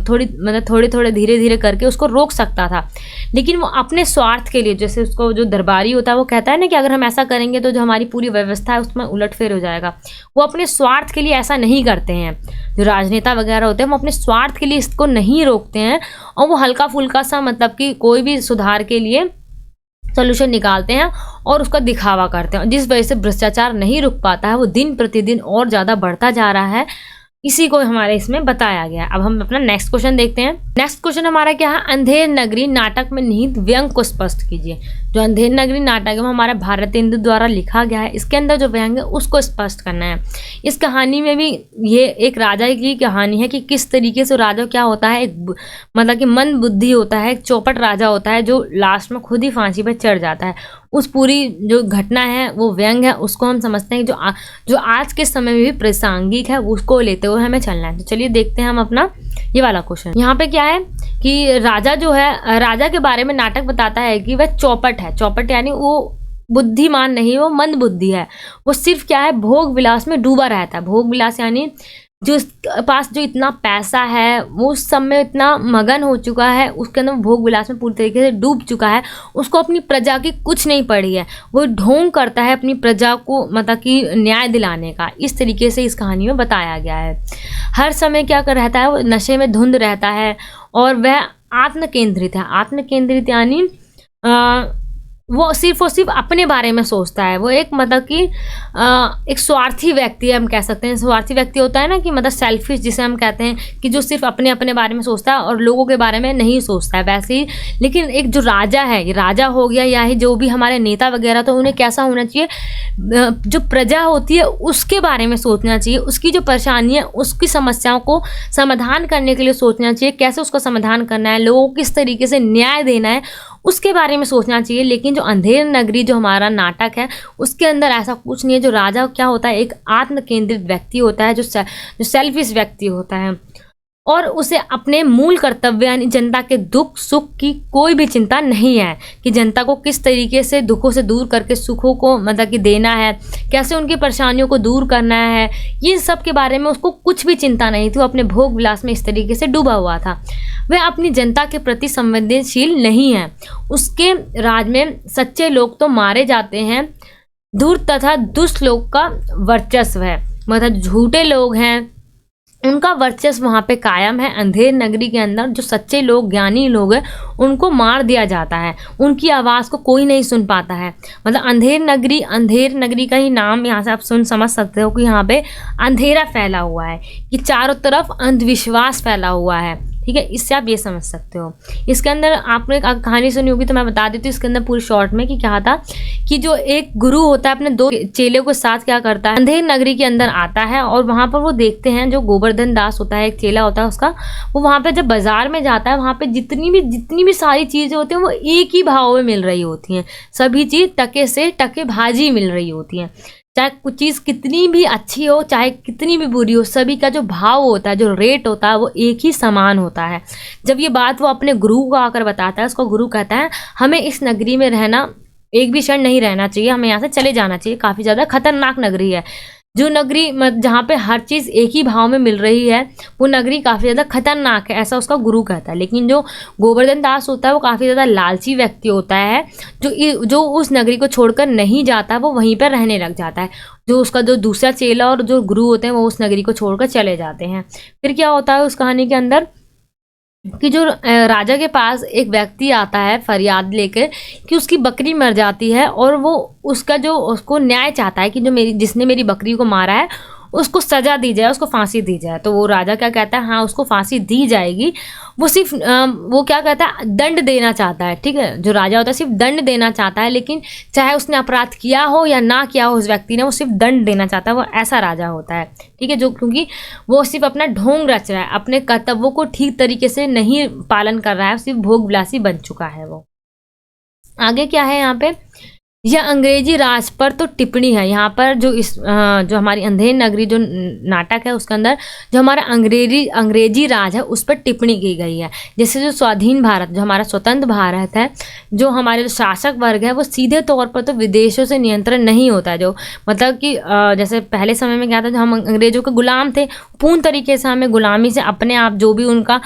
थोड़े थोड़े धीरे धीरे करके उसको रोक सकता था। लेकिन वो अपने स्वार्थ के लिए, जैसे उसको जो दरबारी होता है वो कहता है ना कि अगर हम ऐसा करेंगे तो जो हमारी पूरी व्यवस्था है उसमें उलटफेर हो जाएगा, वो अपने स्वार्थ के लिए ऐसा नहीं करते हैं। जो राजनेता वगैरह होते हैं वो अपने स्वार्थ के लिए इसको नहीं रोकते हैं और वो हल्का फुल्का सा मतलब कि कोई भी सुधार के लिए सोल्यूशन निकालते हैं और उसका दिखावा करते हैं, जिस वजह से भ्रष्टाचार नहीं रुक पाता है, वो दिन प्रतिदिन और ज़्यादा बढ़ता जा रहा है। इसी को हमारे इसमें बताया गया। अब हम अपना नेक्स्ट क्वेश्चन देखते हैं। नेक्स्ट क्वेश्चन हमारा क्या है, अंधेर नगरी नाटक में निहित व्यंग को स्पष्ट कीजिए। जो अंधेर नगरी नाटक है वो हमारा भारतेंदु द्वारा लिखा गया है, इसके अंदर जो व्यंग है उसको स्पष्ट करना है। इस कहानी में भी ये एक राजा की कहानी है कि किस तरीके से राजा क्या होता है, एक मतलब कि मंद बुद्धि होता है, एक चौपट राजा होता है जो लास्ट में खुद ही फांसी पर चढ़ जाता है। उस पूरी जो घटना है वो व्यंग है, उसको हम समझते हैं कि जो आज के समय में भी प्रासंगिक है, उसको लेते हुए हमें चलना है। तो चलिए देखते हैं हम अपना ये वाला क्वेश्चन। यहाँ पे क्या है कि राजा जो है, राजा के बारे में नाटक बताता है कि वह चौपट है। चौपट यानी वो बुद्धिमान नहीं, वो मंद बुद्धि है। वो सिर्फ क्या है, भोग विलास में डूबा रहता है। भोग विलास यानी जो उसके पास जो इतना पैसा है वो उस सब में इतना मगन हो चुका है, उसके अंदर भोग विलास में पूरी तरीके से डूब चुका है, उसको अपनी प्रजा की कुछ नहीं पड़ी है। वो ढोंग करता है अपनी प्रजा को मतलब कि न्याय दिलाने का। इस तरीके से इस कहानी में बताया गया है। हर समय क्या कर रहता है, वो नशे में धुंध रहता है और वह आत्म केंद्रित है। आत्म केंद्रित यानी वो सिर्फ और सिर्फ अपने बारे में सोचता है। वो एक मतलब कि एक स्वार्थी व्यक्ति है, हम कह सकते हैं। स्वार्थी व्यक्ति होता है ना कि मतलब सेल्फिश, जिसे हम कहते हैं कि जो सिर्फ अपने अपने बारे में सोचता है और लोगों के बारे में नहीं सोचता है, वैसे ही। लेकिन एक जो राजा है, ये राजा हो गया या ही जो भी हमारे नेता वगैरह, तो उन्हें कैसा होना चाहिए, जो प्रजा होती है उसके बारे में सोचना चाहिए, उसकी जो परेशानी है उसकी समस्याओं को समाधान करने के लिए सोचना चाहिए, कैसे उसका समाधान करना है, लोगों को किस तरीके से न्याय देना है, उसके बारे में सोचना चाहिए। लेकिन जो अंधेर नगरी जो हमारा नाटक है उसके अंदर ऐसा कुछ नहीं है। जो राजा क्या होता है, एक आत्म केंद्रित व्यक्ति होता है, जो सेल्फिश व्यक्ति होता है और उसे अपने मूल कर्तव्य यानी जनता के दुख सुख की कोई भी चिंता नहीं है कि जनता को किस तरीके से दुखों से दूर करके सुखों को मतलब कि देना है, कैसे उनकी परेशानियों को दूर करना है, ये सब के बारे में उसको कुछ भी चिंता नहीं थी। वो अपने भोग विलास में इस तरीके से डूबा हुआ था। वह अपनी जनता के प्रति संवेदनशील नहीं है। उसके राज में सच्चे लोग तो मारे जाते हैं, दूर तथा दुष्ट लोग का वर्चस्व है। मतलब झूठे लोग हैं उनका वर्चस्व वहाँ पे कायम है। अंधेर नगरी के अंदर जो सच्चे लोग, ज्ञानी लोग हैं, उनको मार दिया जाता है, उनकी आवाज़ को कोई नहीं सुन पाता है। मतलब अंधेर नगरी का ही नाम यहाँ से आप समझ सकते हो कि यहाँ पे अंधेरा फैला हुआ है, कि चारों तरफ अंधविश्वास फैला हुआ है। ठीक है, इससे आप ये समझ सकते हो। इसके अंदर आपने एक कहानी सुनी होगी तो मैं बता देती हूँ इसके अंदर पूरी शॉर्ट में कि क्या था कि जो एक गुरु होता है अपने 2 चेले के साथ क्या करता है, अंधेर नगरी के अंदर आता है और वहाँ पर वो देखते हैं जो गोवर्धन दास होता है, एक चेला होता है उसका, वो वहाँ पे जब बाजार में जाता है वहाँ पे जितनी भी सारी चीज़ें होती हैं वो एक ही भाव में मिल रही होती हैं। सभी चीज़ टके से टके भाजी मिल रही होती हैं। चाहे कुछ चीज़ कितनी भी अच्छी हो चाहे कितनी भी बुरी हो, सभी का जो भाव होता है, जो रेट होता है, वो एक ही समान होता है। जब ये बात वो अपने गुरु को आकर बताता है, उसको गुरु कहता है हमें इस नगरी में रहना एक भी क्षण नहीं रहना चाहिए, हमें यहाँ से चले जाना चाहिए, काफ़ी ज़्यादा खतरनाक नगरी है। जो नगरी जहाँ पे हर चीज़ एक ही भाव में मिल रही है वो नगरी काफ़ी ज़्यादा खतरनाक है, ऐसा उसका गुरु कहता है। लेकिन जो गोवर्धन दास होता है वो काफ़ी ज़्यादा लालची व्यक्ति होता है, जो उस नगरी को छोड़कर नहीं जाता, वो वहीं पर रहने लग जाता है। जो उसका जो दूसरा चेला और जो गुरु होते हैं वो उस नगरी को छोड़कर चले जाते हैं। फिर क्या होता है उस कहानी के अंदर कि जो राजा के पास एक व्यक्ति आता है फरियाद लेकर कि उसकी बकरी मर जाती है और वो उसको न्याय चाहता है कि जिसने मेरी बकरी को मारा है उसको सज़ा दी जाए, उसको फांसी दी जाए। तो वो राजा क्या कहता है, हाँ उसको फांसी दी जाएगी। वो सिर्फ वो क्या कहता है, दंड देना चाहता है। ठीक है, जो राजा होता है सिर्फ दंड देना चाहता है, लेकिन चाहे उसने अपराध किया हो या ना किया हो उस व्यक्ति ने, वो सिर्फ दंड देना चाहता है। वो ऐसा राजा होता है। ठीक है, जो क्योंकि वो सिर्फ अपना ढोंग रच रहा है, अपने कर्तव्यों को ठीक तरीके से नहीं पालन कर रहा है, सिर्फ भोग विलासी बन चुका है वो। आगे क्या है यहाँ पे यह अंग्रेजी राज पर तो टिप्पणी है। यहाँ पर जो जो हमारी अंधेर नगरी जो नाटक है उसके अंदर जो हमारा अंग्रेजी राज है उस पर टिप्पणी की गई है। जैसे जो स्वाधीन भारत, जो हमारा स्वतंत्र भारत है, जो हमारे जो शासक वर्ग है वो सीधे तौर पर तो विदेशों से नियंत्रण नहीं होता है। जो मतलब कि जैसे पहले समय में क्या था, जो हम अंग्रेजों के गुलाम थे, पूर्ण तरीके से हमें गुलामी से अपने आप जो भी उनका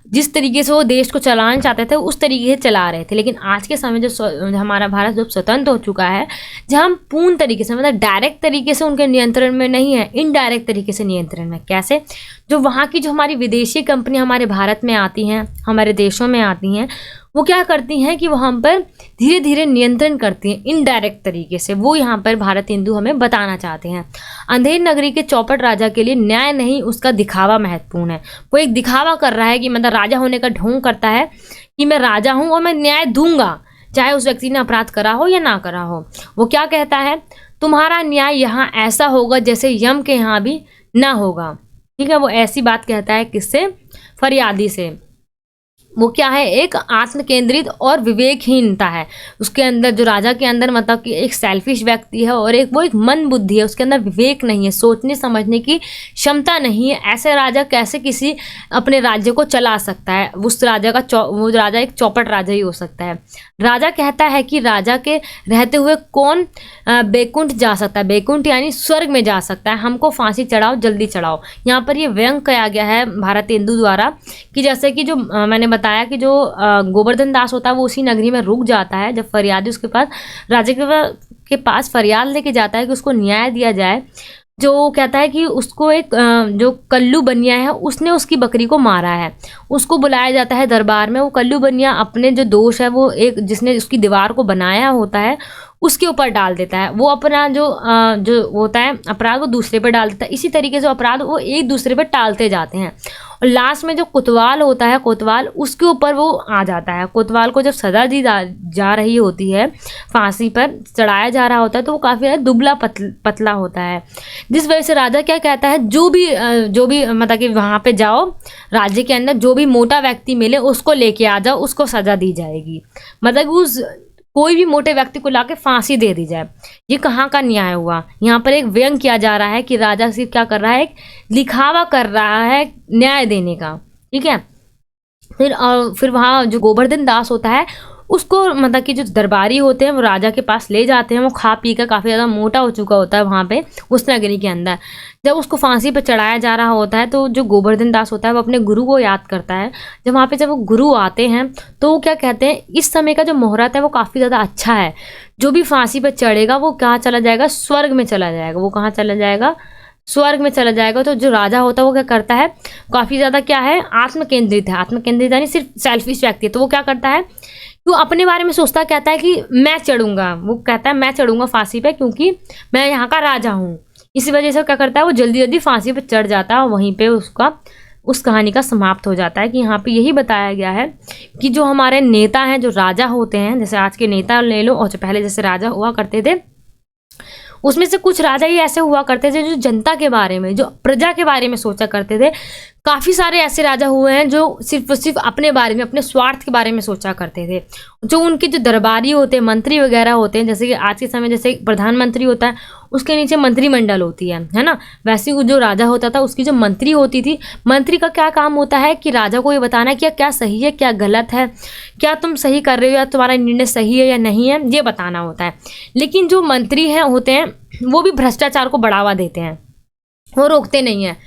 जिस तरीके से वो देश को चलाना चाहते थे उस तरीके से चला रहे थे। लेकिन आज के समय जो हमारा भारत जब स्वतंत्र हो चुका है, जहाँ हम पूर्ण तरीके से मतलब डायरेक्ट तरीके से उनके नियंत्रण में नहीं है, इनडायरेक्ट तरीके से नियंत्रण में। कैसे? जो वहाँ की जो हमारी विदेशी कंपनी हमारे भारत में आती हैं, हमारे देशों में आती हैं, वो क्या करती हैं कि वो हम पर धीरे धीरे नियंत्रण करती हैं इनडायरेक्ट तरीके से। वो यहाँ पर भारत हिंदू हमें बताना चाहते हैं। अंधेर नगरी के चौपट राजा के लिए न्याय नहीं, उसका दिखावा महत्वपूर्ण है। वो एक दिखावा कर रहा है कि मतलब राजा होने का ढोंग करता है कि मैं राजा हूँ और मैं न्याय दूंगा, चाहे उस व्यक्ति ने अपराध करा हो या ना करा हो। वो क्या कहता है, तुम्हारा न्याय यहाँ ऐसा होगा जैसे यम के यहाँ भी ना होगा। ठीक है, वो ऐसी बात कहता है किससे? फरियादी से। वो क्या है? एक आत्म केंद्रित और विवेकहीनता है उसके अंदर। जो राजा के अंदर मतलब कि एक सेल्फिश व्यक्ति है और वो एक मन बुद्धि है, उसके अंदर विवेक नहीं है, सोचने समझने की क्षमता नहीं है। ऐसे राजा कैसे किसी अपने राज्य को चला सकता है? उस राजा का वो राजा एक चौपट राजा ही हो सकता है। राजा कहता है कि राजा के रहते हुए कौन बैकुंठ जा सकता है? बैकुंठ यानी स्वर्ग में जा सकता है। हमको फांसी चढ़ाओ, जल्दी चढ़ाओ। यहाँ पर ये व्यंग किया गया है भारत हिंदू द्वारा कि जैसे कि जो मैंने बताया कि जो गोवर्धन दास होता है वो उसी नगरी में रुक जाता है जब फरियादी उसके पास राजा के पास फरियाद लेके जाता है कि उसको न्याय दिया जाए। जो कहता है कि उसको एक जो कल्लू बनिया है उसने उसकी बकरी को मारा है, उसको बुलाया जाता है दरबार में। वो कल्लू बनिया अपने जो दोष है वो एक जिसने उसकी दीवार को बनाया होता है उसके ऊपर डाल देता है। वो अपना जो होता है अपराध वो दूसरे पर डाल देता है। इसी तरीके से अपराध वो एक दूसरे पर टालते जाते हैं और लास्ट में जो कोतवाल होता है, कोतवाल उसके ऊपर वो आ जाता है। कोतवाल को जब सजा दी जा रही होती है, फांसी पर चढ़ाया जा रहा होता है, तो वो काफ़ी ज़्यादा दुबला पतला होता है। जिस वजह से राजा क्या कहता है, जो भी मतलब कि वहाँ पे जाओ, राज्य के अंदर जो भी मोटा व्यक्ति मिले उसको लेके आ जाओ, उसको सजा दी जाएगी। मतलब उस कोई भी मोटे व्यक्ति को लाके फांसी दे दी जाए। ये कहाँ का न्याय हुआ? यहाँ पर एक व्यंग किया जा रहा है कि राजा सिर्फ क्या कर रहा है, एक दिखावा कर रहा है न्याय देने का। ठीक है, फिर वहाँ जो गोवर्धन दास होता है उसको मतलब कि जो दरबारी होते हैं वो राजा के पास ले जाते हैं। वो खा पी कर काफ़ी ज़्यादा मोटा हो चुका होता है वहाँ पे उस नगरी के अंदर। जब उसको फांसी पर चढ़ाया जा रहा होता है तो जो गोवर्धन दास होता है वो अपने गुरु को याद करता है। जब वहाँ पे जब वो गुरु आते हैं तो वो क्या कहते हैं, इस समय का जो मुहूर्त है वो काफ़ी ज़्यादा अच्छा है। जो भी फांसी पर चढ़ेगा वो कहाँ चला जाएगा? स्वर्ग में चला जाएगा। वो कहाँ चला जाएगा? स्वर्ग में चला जाएगा। तो जो राजा होता है वो क्या करता है, काफ़ी ज़्यादा क्या है, आत्म केंद्रित है। आत्म केंद्रित यानी सिर्फ सेल्फिश व्यक्ति है। तो वो क्या करता है, वो अपने बारे में सोचता, कहता है कि मैं चढ़ूंगा। वो कहता है मैं चढ़ूंगा फांसी पे क्योंकि मैं यहाँ का राजा हूँ। इसी वजह से क्या करता है, वो जल्दी जल्दी फांसी पे चढ़ जाता है और वहीं पे उसका उस कहानी का समाप्त हो जाता है। कि यहाँ पे यही बताया गया है कि जो हमारे नेता हैं, जो राजा होते हैं, जैसे आज के नेता ले लो और जो पहले जैसे राजा हुआ करते थे, उसमें से कुछ राजा ही ऐसे हुआ करते थे जो जनता के बारे में, जो प्रजा के बारे में सोचा करते थे। काफ़ी सारे ऐसे राजा हुए हैं जो सिर्फ अपने बारे में, अपने स्वार्थ के बारे में सोचा करते थे। जो उनके जो दरबारी होते हैं, मंत्री वगैरह होते हैं, जैसे कि आज के समय जैसे प्रधानमंत्री होता है उसके नीचे मंत्रिमंडल होती है ना, वैसे ही जो राजा होता था उसकी जो मंत्री होती थी, मंत्री का क्या काम होता है कि राजा को ये बताना कि क्या सही है क्या गलत है, क्या तुम सही कर रहे हो या तुम्हारा निर्णय सही है या नहीं है, ये बताना होता है। लेकिन जो मंत्री हैं होते हैं वो भी भ्रष्टाचार को बढ़ावा देते हैं, वो रोकते नहीं हैं।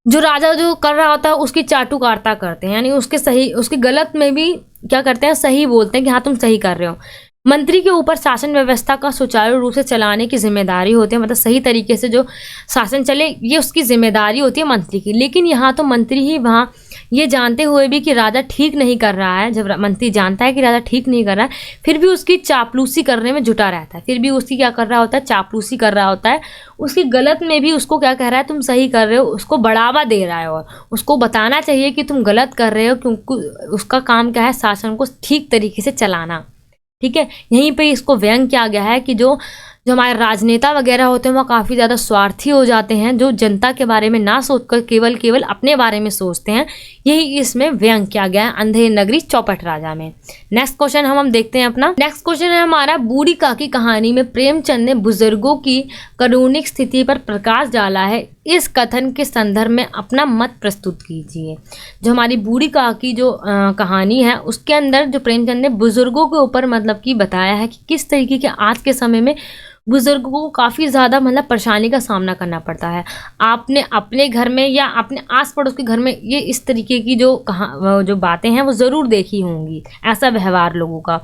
जो राजा जो कर रहा होता है उसकी चाटुकारिता करते हैं, यानी उसके गलत में भी क्या करते हैं, सही बोलते हैं कि हाँ तुम सही कर रहे हो। मंत्री के ऊपर शासन व्यवस्था का सुचारू रूप से चलाने की जिम्मेदारी होती है, मतलब सही तरीके से जो शासन चले ये उसकी जिम्मेदारी होती है मंत्री की। लेकिन यहाँ तो मंत्री ही वहाँ ये जानते हुए भी कि राजा ठीक नहीं कर रहा है, जब मंत्री जानता है कि राजा ठीक नहीं कर रहा है फिर भी उसकी चापलूसी करने में जुटा रहता है, फिर भी उसकी क्या कर रहा होता है, चापलूसी कर रहा होता है। उसकी गलत में भी उसको क्या कह रहा है, तुम सही कर रहे हो, उसको बढ़ावा दे रहा है और उसको बताना चाहिए कि तुम गलत कर रहे हो, क्योंकि उसका काम क्या है, शासन को ठीक तरीके से चलाना। ठीक है, यहीं पे इसको व्यंग किया गया है कि जो जो हमारे राजनेता वगैरह होते हैं वो काफ़ी ज़्यादा स्वार्थी हो जाते हैं, जो जनता के बारे में ना सोचकर केवल अपने बारे में सोचते हैं। यही इसमें व्यंग किया गया है अंधेर नगरी चौपट राजा में। नेक्स्ट क्वेश्चन हम देखते हैं अपना। नेक्स्ट क्वेश्चन है हमारा, बूढ़ी काकी कहानी में प्रेमचंद ने बुजुर्गों की करुणिक स्थिति पर प्रकाश डाला है। इस कथन के संदर्भ में अपना मत प्रस्तुत कीजिए। जो हमारी बूढ़ी काकी जो कहानी है उसके अंदर जो प्रेमचंद ने बुजुर्गों के ऊपर मतलब कि बताया है कि किस तरीके के आज के समय में बुजुर्गों को काफ़ी ज़्यादा मतलब परेशानी का सामना करना पड़ता है। आपने अपने घर में या अपने आस पड़ोस के घर में ये इस तरीके की जो बातें हैं वो ज़रूर देखी होंगी, ऐसा व्यवहार लोगों का,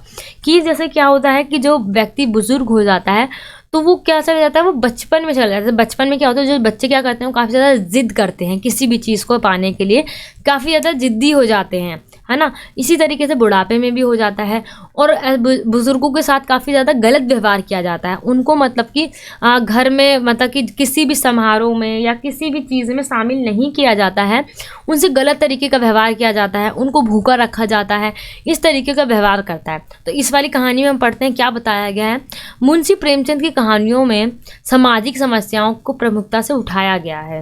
कि जैसे क्या होता है कि जो व्यक्ति बुजुर्ग हो जाता है तो वो क्या चला जाता है, वो बचपन में चला जाता है। बचपन में क्या होता है, जो बच्चे क्या करते हैं वो काफ़ी ज़्यादा ज़िद करते हैं, किसी भी चीज़ को पाने के लिए काफ़ी ज़्यादा ज़िद्दी हो जाते हैं, है ना। इसी तरीके से बुढ़ापे में भी हो जाता है और बुज़ुर्गों के साथ काफ़ी ज़्यादा गलत व्यवहार किया जाता है। उनको मतलब कि घर में मतलब कि किसी भी समारोह में या किसी भी चीज़ में शामिल नहीं किया जाता है, उनसे गलत तरीके का व्यवहार किया जाता है, उनको भूखा रखा जाता है, इस तरीके का व्यवहार करता है। तो इस वाली कहानी में हम पढ़ते हैं क्या बताया गया है। मुंशी प्रेमचंद की कहानियों में सामाजिक समस्याओं को प्रमुखता से उठाया गया है।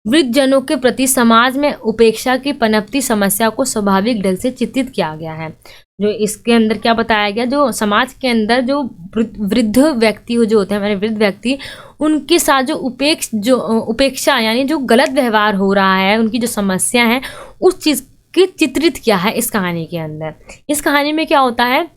वृद्धजनों के प्रति समाज में उपेक्षा की पनपती समस्या को स्वाभाविक ढंग से चित्रित किया गया है। जो इसके अंदर क्या बताया गया, जो समाज के अंदर जो वृद्ध व्यक्ति जो होते हैं, हमारे वृद्ध व्यक्ति, उनके साथ जो उपेक्षा यानी जो गलत व्यवहार हो रहा है, उनकी जो समस्या है, उस चीज़ की चित्रित किया है इस कहानी के अंदर। इस कहानी में क्या होता है,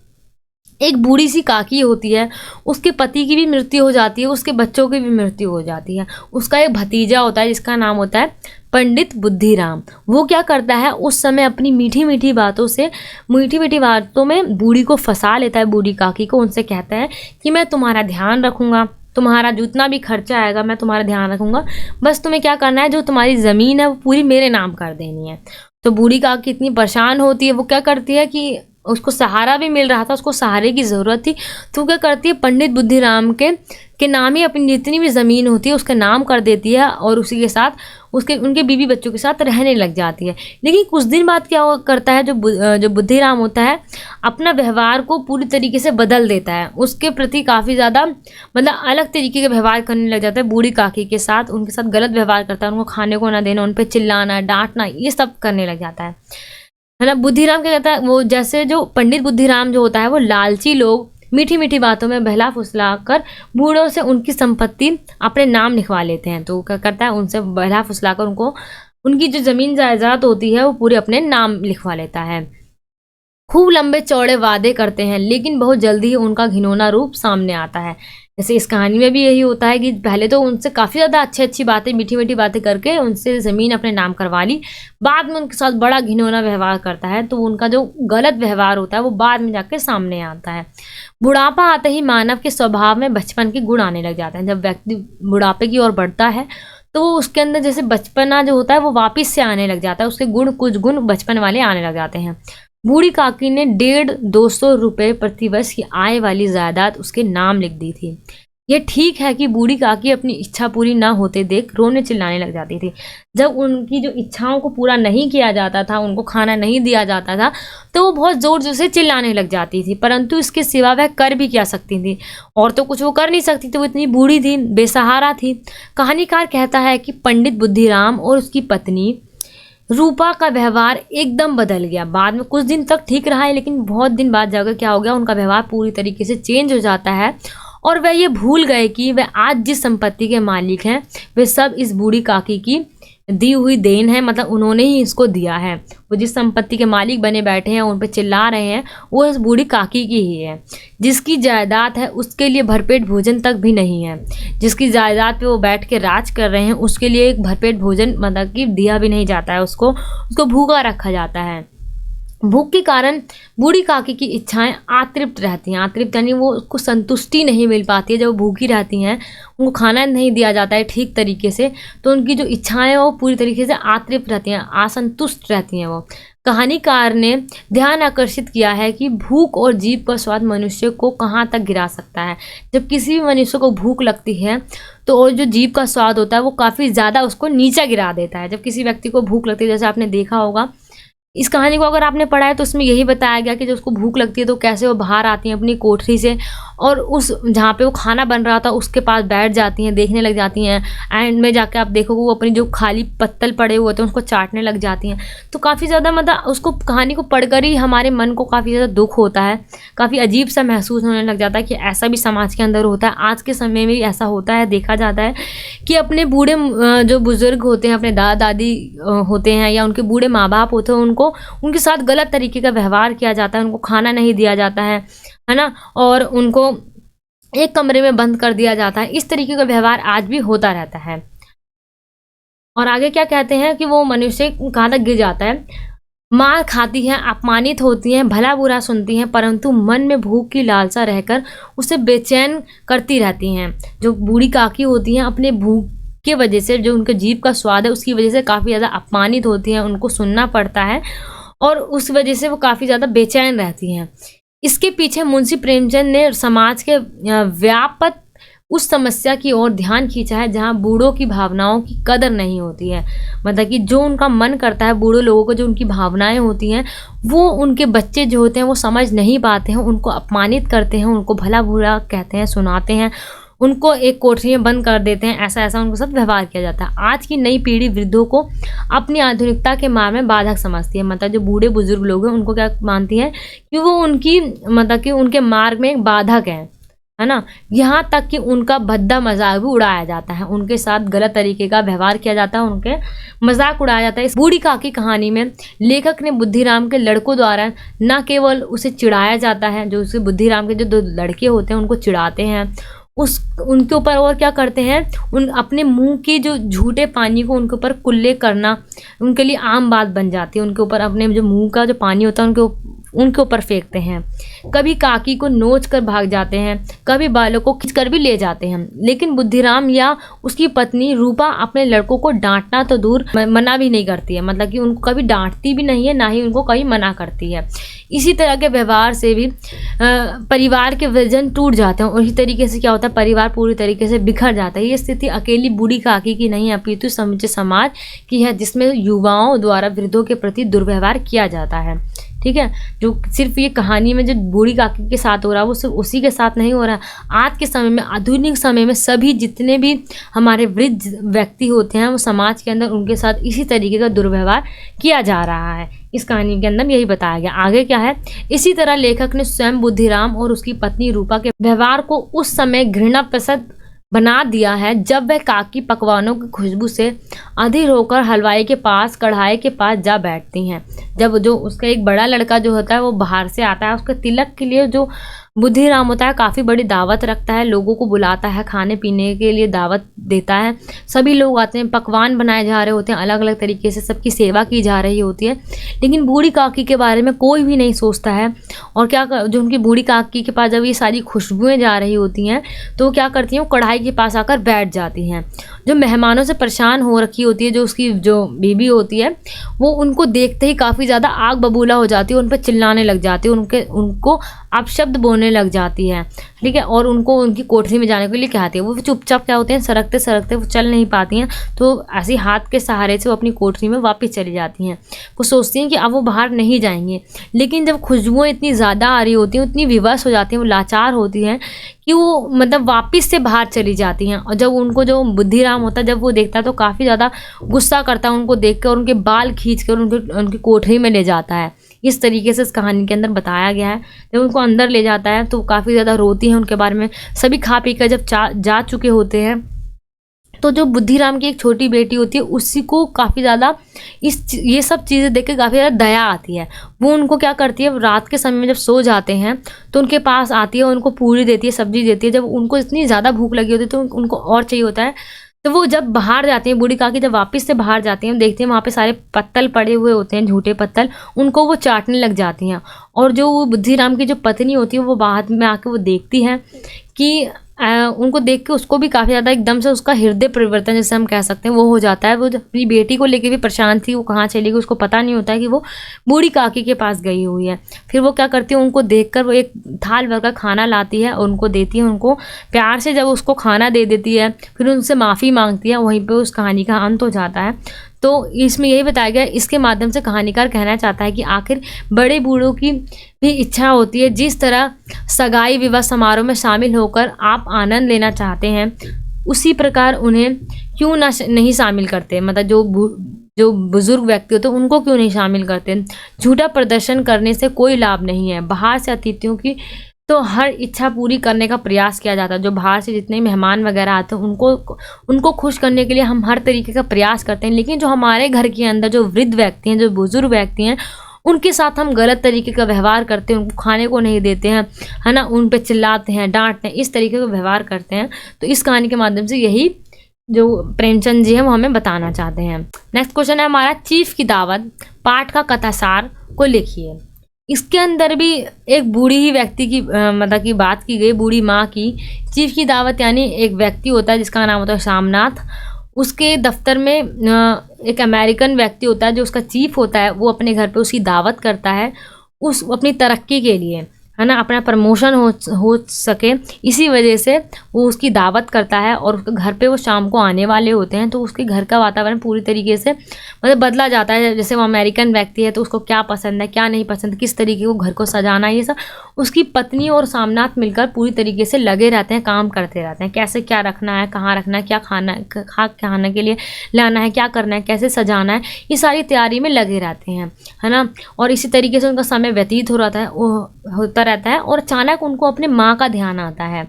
एक बूढ़ी सी काकी होती है, उसके पति की भी मृत्यु हो जाती है, उसके बच्चों की भी मृत्यु हो जाती है। उसका एक भतीजा होता है जिसका नाम होता है पंडित बुद्धिराम। वो क्या करता है, उस समय अपनी मीठी मीठी बातों में बूढ़ी को फंसा लेता है, बूढ़ी काकी को। उनसे कहता है कि मैं तुम्हारा ध्यान रखूँगा, तुम्हारा जितना भी खर्चा आएगा मैं तुम्हारा ध्यान रखूँगा, बस तुम्हें क्या करना है, जो तुम्हारी ज़मीन है वो पूरी मेरे नाम कर देनी है। तो बूढ़ी काकी इतनी परेशान होती है, वो क्या करती है कि उसको सहारा भी मिल रहा था, उसको सहारे की ज़रूरत थी, तो क्या करती है, पंडित बुद्धिराम के नाम ही अपनी जितनी भी ज़मीन होती है उसका नाम कर देती है और उसी के साथ उनके बीवी बच्चों के साथ रहने लग जाती है। लेकिन कुछ दिन बाद क्या करता है, जो बुद्धिराम होता है अपना व्यवहार को पूरी तरीके से बदल देता है, उसके प्रति काफ़ी ज़्यादा मतलब अलग तरीके का व्यवहार करने लग जाता है बूढ़ी काकी के साथ। उनके साथ गलत व्यवहार करता है, उनको खाने को ना देना, उन पर चिल्लाना, डांटना, ये सब करने लग जाता है ना। बुद्धिराम क्या कहता है, वो जैसे जो पंडित बुद्धिराम जो होता है वो लालची लोग मीठी मीठी बातों में बहला फुसला कर बूढ़ों से उनकी संपत्ति अपने नाम लिखवा लेते हैं। तो क्या करता है, उनसे बहला फुसला कर उनको उनकी जो ज़मीन जायदाद होती है वो पूरे अपने नाम लिखवा लेता है। खूब लंबे चौड़े वादे करते हैं, लेकिन बहुत जल्दी ही उनका घिनौना रूप सामने आता है। जैसे इस कहानी में भी यही होता है कि पहले तो उनसे काफ़ी ज़्यादा अच्छी बातें, मीठी मीठी बातें करके उनसे ज़मीन अपने नाम करवा ली, बाद में उनके साथ बड़ा घिनौना व्यवहार करता है। तो उनका जो गलत व्यवहार होता है वो बाद में जाके सामने आता है। बुढ़ापा आते ही मानव के स्वभाव में बचपन के गुण आने लग जाते हैं। जब व्यक्ति बुढ़ापे की ओर बढ़ता है तो उसके अंदर जैसे बचपना जो होता है वो वापस से आने लग जाता है, उसके कुछ गुण बचपन वाले आने लग जाते हैं। बूढ़ी काकी ने 150-200 रुपये प्रतिवर्ष की आय वाली जायदाद उसके नाम लिख दी थी। ये ठीक है कि बूढ़ी काकी अपनी इच्छा पूरी ना होते देख रोने चिल्लाने लग जाती थी। जब उनकी जो इच्छाओं को पूरा नहीं किया जाता था, उनको खाना नहीं दिया जाता था, तो वो बहुत ज़ोर ज़ोर से चिल्लाने लग जाती थी। परंतु इसके सिवा वह कर भी क्या सकती थी, और तो कुछ वो कर नहीं सकती थी, वो इतनी बूढ़ी थी, बेसहारा थी। कहानीकार कहता है कि पंडित बुद्धिराम और उसकी पत्नी रूपा का व्यवहार एकदम बदल गया। बाद में कुछ दिन तक ठीक रहा है, लेकिन बहुत दिन बाद जाकर क्या हो गया, उनका व्यवहार पूरी तरीके से चेंज हो जाता है और वह ये भूल गए कि वह आज जिस संपत्ति के मालिक हैं वे सब इस बूढ़ी काकी की दी हुई देन है, मतलब उन्होंने ही इसको दिया है। वो जिस संपत्ति के मालिक बने बैठे हैं, उन पे चिल्ला रहे हैं, वो इस बूढ़ी काकी की ही है। जिसकी जायदाद है उसके लिए भरपेट भोजन तक भी नहीं है। जिसकी जायदाद पे वो बैठ के राज कर रहे हैं उसके लिए एक भरपेट भोजन मतलब कि दिया भी नहीं जाता है, उसको भूखा रखा जाता है। भूख के कारण बूढ़ी काकी की इच्छाएं अतृप्त रहती हैं। अतृप्त यानी वो उसको संतुष्टि नहीं मिल पाती है। जब वो भूखी रहती हैं, उनको खाना नहीं दिया जाता है ठीक तरीके से, तो उनकी जो इच्छाएं हैं वो पूरी तरीके से अतृप्त रहती हैं, असंतुष्ट रहती हैं। वो कहानीकार ने ध्यान आकर्षित किया है कि भूख और जीभ का स्वाद मनुष्य को कहाँ तक गिरा सकता है। जब किसी भी मनुष्य को भूख लगती है तो और जो जीभ का स्वाद होता है वो काफ़ी ज़्यादा उसको नीचा गिरा देता है। जब किसी व्यक्ति को भूख लगती है, जैसे आपने देखा होगा इस कहानी को अगर आपने पढ़ा है तो इसमें यही बताया गया कि जब उसको भूख लगती है तो कैसे वो बाहर आती हैं अपनी कोठरी से और उस जहाँ पे वो खाना बन रहा था उसके पास बैठ जाती हैं, देखने लग जाती हैं। एंड में जाके आप देखोगे वो अपनी जो खाली पत्तल पड़े हुए होते हैं उसको चाटने लग जाती हैं। तो काफ़ी ज़्यादा मतलब उसको कहानी को पढ़कर ही हमारे मन को काफ़ी ज़्यादा दुख होता है, काफ़ी अजीब सा महसूस होने लग जाता है कि ऐसा भी समाज के अंदर होता है। आज के समय में भी ऐसा होता है, देखा जाता है कि अपने बूढ़े जो बुज़ुर्ग होते हैं, अपने दादा दादी होते हैं या उनके बूढ़े माँ बाप होते हैं, उनके साथ गलत तरीके का व्यवहार किया जाता है, उनको खाना नहीं दिया जाता है ना, और उनको एक कमरे में बंद कर दिया जाता है। इस तरीके का व्यवहार आज भी होता रहता है। और आगे क्या कहते हैं कि वो मनुष्य कहाँ तक गिर जाता है, मार खाती हैं, अपमानित होती हैं, भला बुरा सुनती हैं, परंतु मन में भूख की लालसा रहकर उसे बेचैन करती रहती हैं। जो बूढ़ी काकी होती हैं अपने भूख की वजह से, जो उनके जीभ का स्वाद है उसकी वजह से काफ़ी ज़्यादा अपमानित होती हैं, उनको सुनना पड़ता है और उस वजह से वो काफ़ी ज़्यादा बेचैन रहती हैं। इसके पीछे मुंशी प्रेमचंद ने समाज के व्यापक उस समस्या की ओर ध्यान खींचा है जहां बूढ़ों की भावनाओं की कदर नहीं होती है। मतलब कि जो उनका मन करता है, बूढ़े लोगों को जो उनकी भावनाएं होती हैं वो उनके बच्चे जो होते हैं वो समझ नहीं पाते हैं, उनको अपमानित करते हैं, उनको भला बुरा कहते हैं, सुनाते हैं, उनको एक कोठरी में बंद कर देते हैं। ऐसा उनके साथ व्यवहार किया जाता है। आज की नई पीढ़ी वृद्धों को अपनी आधुनिकता के मार्ग में बाधक समझती है। मतलब जो बूढ़े बुजुर्ग लोग हैं उनको क्या मानती है कि वो उनकी मतलब कि उनके मार्ग में एक बाधक है ना। यहाँ तक कि उनका भद्दा मजाक भी उड़ाया जाता है, उनके साथ गलत तरीके का व्यवहार किया जाता है, उनके मजाक उड़ाया जाता है। इस बूढ़ी काकी कहानी में लेखक ने बुद्धिराम के लड़कों द्वारा न केवल उसे चिढ़ाया जाता है, जो उसके बुद्धिराम के जो दो लड़के होते हैं उनको चिढ़ाते हैं, उनके ऊपर और क्या करते हैं, उन अपने मुंह के जो झूठे पानी को उनके ऊपर कुल्ले करना उनके लिए आम बात बन जाती है। उनके ऊपर अपने जो मुंह का जो पानी होता है उनके ऊपर फेंकते हैं। कभी काकी को नोच कर भाग जाते हैं, कभी बालों को खींच कर भी ले जाते हैं। लेकिन बुद्धिराम या उसकी पत्नी रूपा अपने लड़कों को डांटना तो दूर मना भी नहीं करती है। मतलब कि उनको कभी डांटती भी नहीं है, ना ही उनको कभी मना करती है। इसी तरह के व्यवहार से भी परिवार के वजन टूट जाते हैं और इसी तरीके से क्या होता है, परिवार पूरी तरीके से बिखर जाता है। ये स्थिति अकेली बूढ़ी काकी की नहीं अपितु समूचे समाज की है, जिसमें युवाओं द्वारा वृद्धों के प्रति दुर्व्यवहार किया जाता है। ठीक है, जो सिर्फ ये कहानी में जो बूढ़ी काकी के साथ हो रहा है वो सिर्फ उसी के साथ नहीं हो रहा है। आज के समय में, आधुनिक समय में सभी जितने भी हमारे वृद्ध व्यक्ति होते हैं वो समाज के अंदर उनके साथ इसी तरीके का दुर्व्यवहार किया जा रहा है। इस कहानी के अंदर यही बताया गया। आगे क्या है, इसी तरह लेखक ने स्वयं बुद्धिराम और उसकी पत्नी रूपा के व्यवहार को उस समय घृणा प्रसन्न बना दिया है जब वह काकी पकवानों की खुशबू से अधीर होकर हलवाई के पास, कढ़ाई के पास जा बैठती हैं। जब जो उसका एक बड़ा लड़का जो होता है वो बाहर से आता है, उसके तिलक के लिए जो बुद्धिराम होता है काफ़ी बड़ी दावत रखता है, लोगों को बुलाता है, खाने पीने के लिए दावत देता है। सभी लोग आते हैं, पकवान बनाए जा रहे होते हैं, अलग अलग तरीके से सबकी सेवा की जा रही होती है। लेकिन बूढ़ी काकी के बारे में कोई भी नहीं सोचता है। और क्या जो उनकी बूढ़ी काकी के पास जब ये सारी खुशबुएं जा रही होती हैं तो क्या करती हैं, वो कढ़ाई के पास आकर बैठ जाती हैं। जो मेहमानों से परेशान हो रखी होती है, जो उसकी जो बीबी होती है वो उनको देखते ही काफ़ी ज़्यादा आग बबूला हो जाती है, उन पर चिल्लाने लग जाती है, उनको अपशब्द बोलने लग जाती है। ठीक है, और उनको उनकी कोठरी में जाने के लिए कहती है। वो चुपचाप क्या होते हैं, सरकते सरकते वो चल नहीं पाती हैं, तो ऐसे हाथ के सहारे से वो अपनी कोठरी में वापस चली जाती हैं। वो सोचती हैं कि अब वो बाहर नहीं जाएंगे। लेकिन जब खुशबुएं इतनी ज़्यादा आ रही होती हैं, इतनी विवश हो जाती हैं, वो लाचार होती हैं कि वो मतलब वापस से बाहर चली जाती हैं। और जब उनको जो बुद्धिराम होता है जब वो देखता है तो काफ़ी ज़्यादा गुस्सा करता है उनको देख कर, और उनके बाल खींच कर उनकी कोठरी में ले जाता है। इस तरीके से इस कहानी के अंदर बताया गया है। जब उनको अंदर ले जाता है तो काफ़ी ज़्यादा रोती हैं उनके बारे में। सभी खा पी कर जब जा चुके होते हैं तो जो बुद्धिराम की एक छोटी बेटी होती है उसी को काफ़ी ज़्यादा ये सब चीज़ें देख के काफ़ी ज़्यादा दया आती है। वो उनको क्या करती है, रात के समय में जब सो जाते हैं तो उनके पास आती है, उनको पूरी देती है, सब्जी देती है। जब उनको इतनी ज़्यादा भूख लगी होती है तो उनको और चाहिए होता है। तो वो जब बाहर जाती हैं, बूढ़ी काकी जब वापस से बाहर जाती हैं, देखते हैं वहाँ पे सारे पत्तल पड़े हुए होते हैं, झूठे पत्तल, उनको वो चाटने लग जाती हैं। और जो वो बुद्धिराम की जो पत्नी होती है वो बाद में आके वो देखती है कि उनको देख के उसको भी काफ़ी ज़्यादा एकदम से उसका हृदय परिवर्तन जैसे हम कह सकते हैं वो हो जाता है। वो जब अपनी बेटी को लेके भी परेशान थी, वो कहाँ चली गई उसको पता नहीं होता है कि वो बूढ़ी काकी के पास गई हुई है। फिर वो क्या करती है, उनको देखकर वो एक थाल भर का खाना लाती है और उनको देती है। उनको प्यार से जब उसको खाना दे देती है फिर उनसे माफ़ी मांगती है, वहीं पर उस कहानी का अंत हो जाता है। तो इसमें यही बताया गया, इसके माध्यम से कहानीकार कहना चाहता है कि आखिर बड़े बूढ़ों की भी इच्छा होती है, जिस तरह सगाई विवाह समारोह में शामिल होकर आप आनंद लेना चाहते हैं, उसी प्रकार उन्हें क्यों नहीं शामिल करते। मतलब जो बुजुर्ग व्यक्ति होते हैं उनको क्यों नहीं शामिल करते। झूठा प्रदर्शन करने से कोई लाभ नहीं है। बाहर से अतिथियों की तो हर इच्छा पूरी करने का प्रयास किया जाता है। जो बाहर से जितने मेहमान वगैरह आते हैं उनको खुश करने के लिए हम हर तरीके का प्रयास करते हैं, लेकिन जो हमारे घर के अंदर जो वृद्ध व्यक्ति हैं, जो बुजुर्ग व्यक्ति हैं, उनके साथ हम गलत तरीके का व्यवहार करते हैं, उनको खाने को नहीं देते हैं, है ना, उन पे चिल्लाते हैं, डांटते हैं, इस तरीके का व्यवहार करते हैं। तो इस कहानी के माध्यम से यही जो प्रेमचंद जी हैं वो हमें बताना चाहते हैं। नेक्स्ट क्वेश्चन है हमारा, चीफ की दावत पाठ का कथासार को लिखिए। इसके अंदर भी एक बूढ़ी ही व्यक्ति की मतलब की बात की गई, बूढ़ी माँ की। चीफ की दावत यानी एक व्यक्ति होता है जिसका नाम होता है श्यामनाथ। उसके दफ्तर में एक अमेरिकन व्यक्ति होता है जो उसका चीफ होता है, वो अपने घर पे उसकी दावत करता है उस अपनी तरक्की के लिए, है ना, अपना प्रमोशन हो सके, इसी वजह से वो उसकी दावत करता है। और उसके घर पे वो शाम को आने वाले होते हैं, तो उसके घर का वातावरण पूरी तरीके से मतलब बदला जाता है। जैसे वो अमेरिकन व्यक्ति है तो उसको क्या पसंद है, क्या नहीं पसंद, किस तरीके को घर को सजाना है, ये सब उसकी पत्नी और सामनाथ मिलकर पूरी तरीके से लगे रहते हैं, काम करते रहते हैं। कैसे क्या रखना है, कहाँ रखना है, क्या खाने के लिए लाना है, क्या करना है, कैसे सजाना है, ये सारी तैयारी में लगे रहते हैं, है ना। और इसी तरीके से उनका समय व्यतीत होता रहता है और अचानक उनको अपने माँ का ध्यान आता है।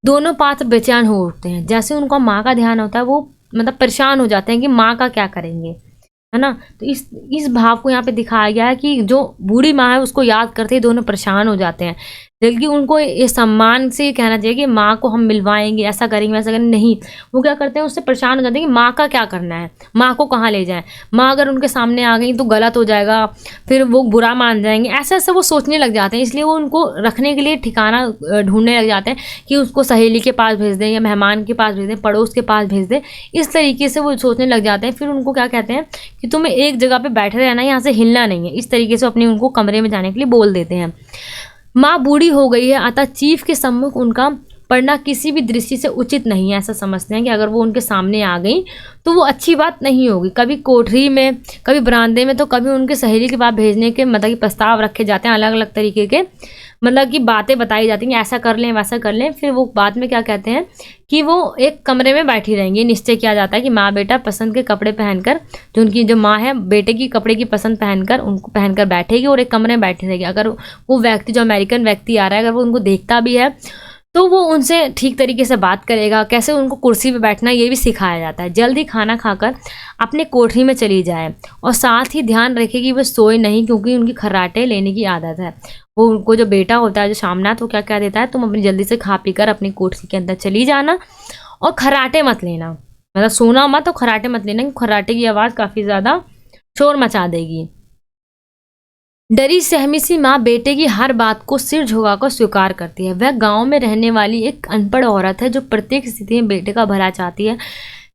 दोनों पात्र बेचैन हो उठते हैं। जैसे उनको माँ का ध्यान होता है वो मतलब परेशान हो जाते हैं कि माँ का क्या करेंगे, है ना। तो इस भाव को यहाँ पे दिखाया गया है कि जो बूढ़ी माँ है उसको याद करते ही दोनों परेशान हो जाते हैं। बल्कि उनको ये सम्मान से कहना चाहिए कि माँ को हम मिलवाएंगे, ऐसा करेंगे, वैसा करेंगे, नहीं, वो क्या करते हैं, उससे परेशान हो जाते हैं कि माँ का क्या करना है, माँ को कहाँ ले जाएं, माँ अगर उनके सामने आ गई तो गलत हो जाएगा, फिर वो बुरा मान जाएंगे, ऐसा ऐसा वो सोचने लग जाते हैं। इसलिए वो उनको रखने के लिए ठिकाना ढूंढने लग जाते हैं कि उसको सहेली के पास भेज दें या मेहमान के पास भेज दें, पड़ोस के पास भेज दें, इस तरीके से वो सोचने लग जाते हैं। फिर उनको क्या कहते हैं कि तुम्हें एक जगह पर बैठे रहना, यहाँ से हिलना नहीं है, इस तरीके से अपने उनको कमरे में जाने के लिए बोल देते हैं। माँ बूढ़ी हो गई है, अतः चीफ के सम्मुख उनका पढ़ना किसी भी दृष्टि से उचित नहीं है। ऐसा समझते हैं कि अगर वो उनके सामने आ गई तो वो अच्छी बात नहीं होगी। कभी कोठरी में, कभी बरामदे में, तो कभी उनके सहेली के पास भेजने के मतलब कि प्रस्ताव रखे जाते हैं, अलग अलग तरीके के मतलब कि बातें बताई जाती हैं, ऐसा कर लें, वैसा कर लें। फिर वो बाद में क्या कहते हैं कि वो एक कमरे में बैठी रहेंगी। निश्चय किया जाता है कि माँ बेटा पसंद के कपड़े पहनकर, जो उनकी जो माँ है बेटे की कपड़े की पसंद पहनकर उनको पहनकर बैठेगी और एक कमरे में बैठी रहेगी। अगर वो व्यक्ति, जो अमेरिकन व्यक्ति आ रहा है, अगर वो उनको देखता भी है तो वो उनसे ठीक तरीके से बात करेगा, कैसे उनको कुर्सी पे बैठना ये भी सिखाया जाता है। जल्दी खाना खाकर अपने कोठरी में चली जाए और साथ ही ध्यान रखे कि वो सोए नहीं, क्योंकि उनकी खर्राटे लेने की आदत है। वो उनको जो बेटा होता है, जो श्यामनाथ, वो क्या क्या देता है, तुम अपनी जल्दी से खा पी कर अपनी कोठरी के अंदर चली जाना और खर्राटे मत लेना, मतलब सोना मत और खर्राटे मत लेना, क्योंकि खर्राटे की आवाज़ काफ़ी ज़्यादा शोर मचा देगी। डरी सहमी सी माँ बेटे की हर बात को सिर झुकाकर स्वीकार करती है। वह गांव में रहने वाली एक अनपढ़ औरत है जो प्रत्येक स्थिति में बेटे का भला चाहती है।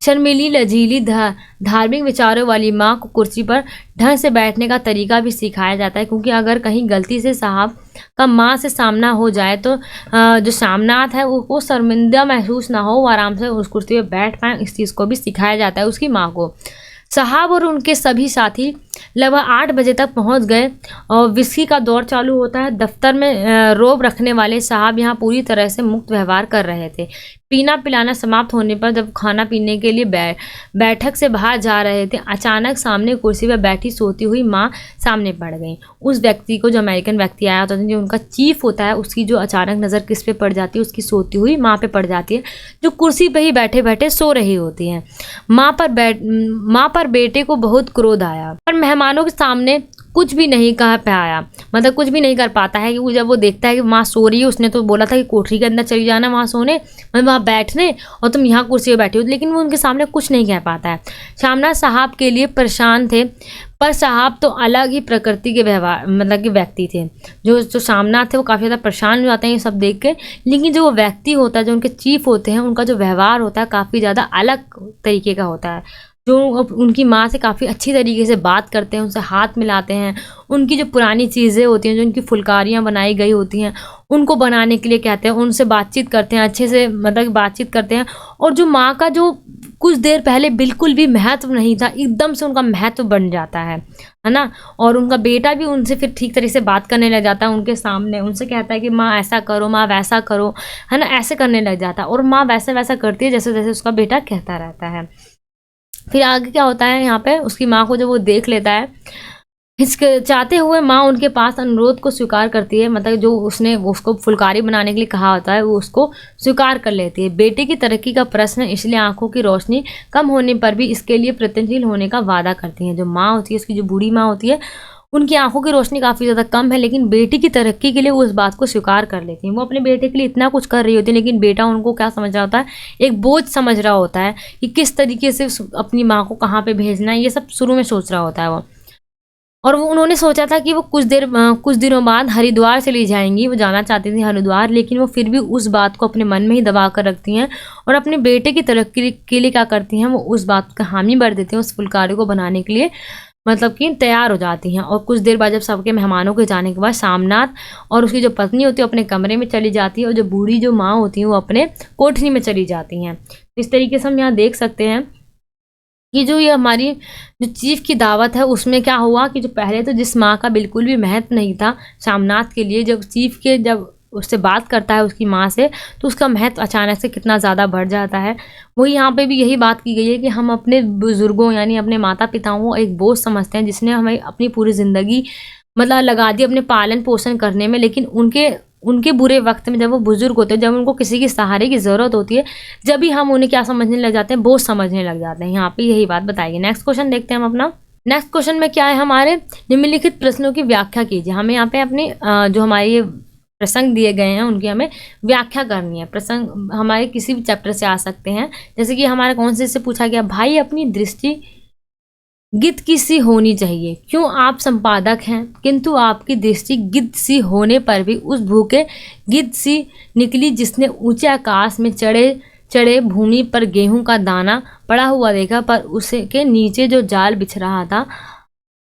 शर्मीली, लजीली, धार्मिक विचारों वाली माँ को कुर्सी पर ढंग से बैठने का तरीका भी सिखाया जाता है, क्योंकि अगर कहीं गलती से साहब का माँ से सामना हो जाए तो जो श्यामनाथ है वो शर्मिंदा महसूस ना हो, वो आराम से उस कुर्सी पर बैठ पाए, इस चीज़ को भी सिखाया जाता है उसकी माँ को। साहब और उनके सभी साथी लगभग 8 बजे तक पहुंच गए और विस्की का दौर चालू होता है। दफ्तर में रोब रखने वाले साहब यहाँ पूरी तरह से मुक्त व्यवहार कर रहे थे। पीना पिलाना समाप्त होने पर जब खाना पीने के लिए बैठक से बाहर जा रहे थे, अचानक सामने कुर्सी पर बैठी सोती हुई माँ सामने पड़ गई। उस व्यक्ति को, जो अमेरिकन व्यक्ति आया होता है, जो उनका चीफ होता है, उसकी जो अचानक नज़र किस पे पड़ जाती है, उसकी सोती हुई माँ पे पड़ जाती है, जो कुर्सी पर ही बैठे बैठे सो रही होती हैं। माँ पर बेटे को बहुत क्रोध आया, पर मेहमानों के सामने कुछ भी नहीं कह पाया, मतलब कुछ भी नहीं कर पाता है, क्योंकि जब वो देखता है कि माँ सो रही है, उसने तो बोला था कि कोठरी के अंदर चली जाना वहाँ सोने, मतलब वहाँ बैठने, और तुम यहाँ कुर्सी पर बैठी हो, लेकिन वो उनके सामने कुछ नहीं कह पाता है। श्यामनाथ साहब के लिए परेशान थे, पर साहब तो अलग ही प्रकृति के व्यवहार मतलब के व्यक्ति थे। जो श्यामनाथ थे वो काफ़ी ज़्यादा परेशान हो जाते हैं ये सब देख के, लेकिन जो वो व्यक्ति होता है, जो उनके चीफ होते हैं, उनका जो व्यवहार होता है काफ़ी ज़्यादा अलग तरीके का होता है। जो उनकी माँ से काफ़ी अच्छी तरीके से बात करते हैं, उनसे हाथ मिलाते हैं, उनकी जो पुरानी चीज़ें होती हैं, जो उनकी फुलकारियाँ बनाई गई होती हैं, उनको बनाने के लिए कहते हैं, उनसे बातचीत करते हैं, अच्छे से मतलब बातचीत करते हैं। और जो माँ का जो कुछ देर पहले बिल्कुल भी महत्व नहीं था, एकदम से उनका महत्व बन जाता है ना। और उनका बेटा भी उनसे फिर ठीक तरीके से बात करने लग जाता है उनके सामने, उनसे कहता है कि माँ ऐसा करो, माँ वैसा करो, है ना, ऐसे करने लग जाता है। और माँ वैसे वैसा करती है जैसे जैसे उसका बेटा कहता रहता है। फिर आगे क्या होता है, यहाँ पे उसकी माँ को जब वो देख लेता है, हिचकिचाते हुए माँ उनके पास अनुरोध को स्वीकार करती है, मतलब जो उसने उसको फुलकारी बनाने के लिए कहा होता है वो उसको स्वीकार कर लेती है। बेटे की तरक्की का प्रश्न, इसलिए आंखों की रोशनी कम होने पर भी इसके लिए प्रयत्नशील होने का वादा करती हैं। जो माँ होती है, उसकी जो बूढ़ी माँ होती है, उनकी आंखों की रोशनी काफ़ी ज़्यादा कम है, लेकिन बेटी की तरक्की के लिए वो उस बात को स्वीकार कर लेती हैं। वो अपने बेटे के लिए इतना कुछ कर रही होती है, लेकिन बेटा उनको क्या समझ रहा होता है, एक बोझ समझ रहा होता है कि किस तरीके से अपनी माँ को कहाँ पे भेजना है, ये सब शुरू में सोच रहा होता है वो। और वो उन्होंने सोचा था कि वो कुछ दिनों बाद हरिद्वार चली जाएंगी, वो जाना चाहती थी हरिद्वार, लेकिन वो फिर भी उस बात को अपने मन में ही दबा कर रखती हैं और अपने बेटे की तरक्की के लिए क्या करती हैं, वो उस बात का हामी भर देती हैं, उस फुलकारी को बनाने के लिए मतलब कि तैयार हो जाती हैं। और कुछ देर बाद जब सबके मेहमानों के जाने के बाद सामनाथ और उसकी जो पत्नी होती है अपने कमरे में चली जाती है, और जो बूढ़ी जो माँ होती है वो अपने कोठरी में चली जाती हैं। इस तरीके से हम यहाँ देख सकते हैं कि जो ये हमारी जो चीफ की दावत है उसमें क्या हुआ कि जो पहले तो जिस माँ का बिल्कुल भी महत्व नहीं था सामनाथ के लिए, जब चीफ के जब उससे बात करता है उसकी माँ से, तो उसका महत्व अचानक से कितना ज़्यादा बढ़ जाता है। वही यहाँ पे भी यही बात की गई है कि हम अपने बुज़ुर्गों यानी अपने माता पिताओं को एक बोझ समझते हैं, जिसने हमें अपनी पूरी ज़िंदगी मतलब लगा दी अपने पालन पोषण करने में, लेकिन उनके बुरे वक्त में जब वो बुजुर्ग होते हैं, जब उनको किसी के सहारे की ज़रूरत होती है, जब भी हम उन्हें क्या समझने लग जाते हैं, बोझ समझने लग जाते हैं। यहाँ पे यही बात बताएगी। नेक्स्ट क्वेश्चन देखते हैं हम अपना। नेक्स्ट क्वेश्चन में क्या है, हमारे निम्नलिखित प्रश्नों की व्याख्या कीजिए। हमें यहाँ पे अपने जो हमारे ये प्रसंग दिए गए हैं उनकी हमें व्याख्या करनी है। प्रसंग हमारे किसी भी चैप्टर से आ सकते हैं, जैसे कि हमारे कौन से पूछा गया, भाई अपनी दृष्टि गिद्ध की सी होनी चाहिए, क्यों आप संपादक हैं किंतु आपकी दृष्टि गिद्ध सी होने पर भी उस भूखे गिद्ध सी निकली जिसने ऊंचे आकाश में चढ़े भूमि पर गेहूं का दाना पड़ा हुआ देखा, पर उसे के नीचे जो जाल बिछ रहा था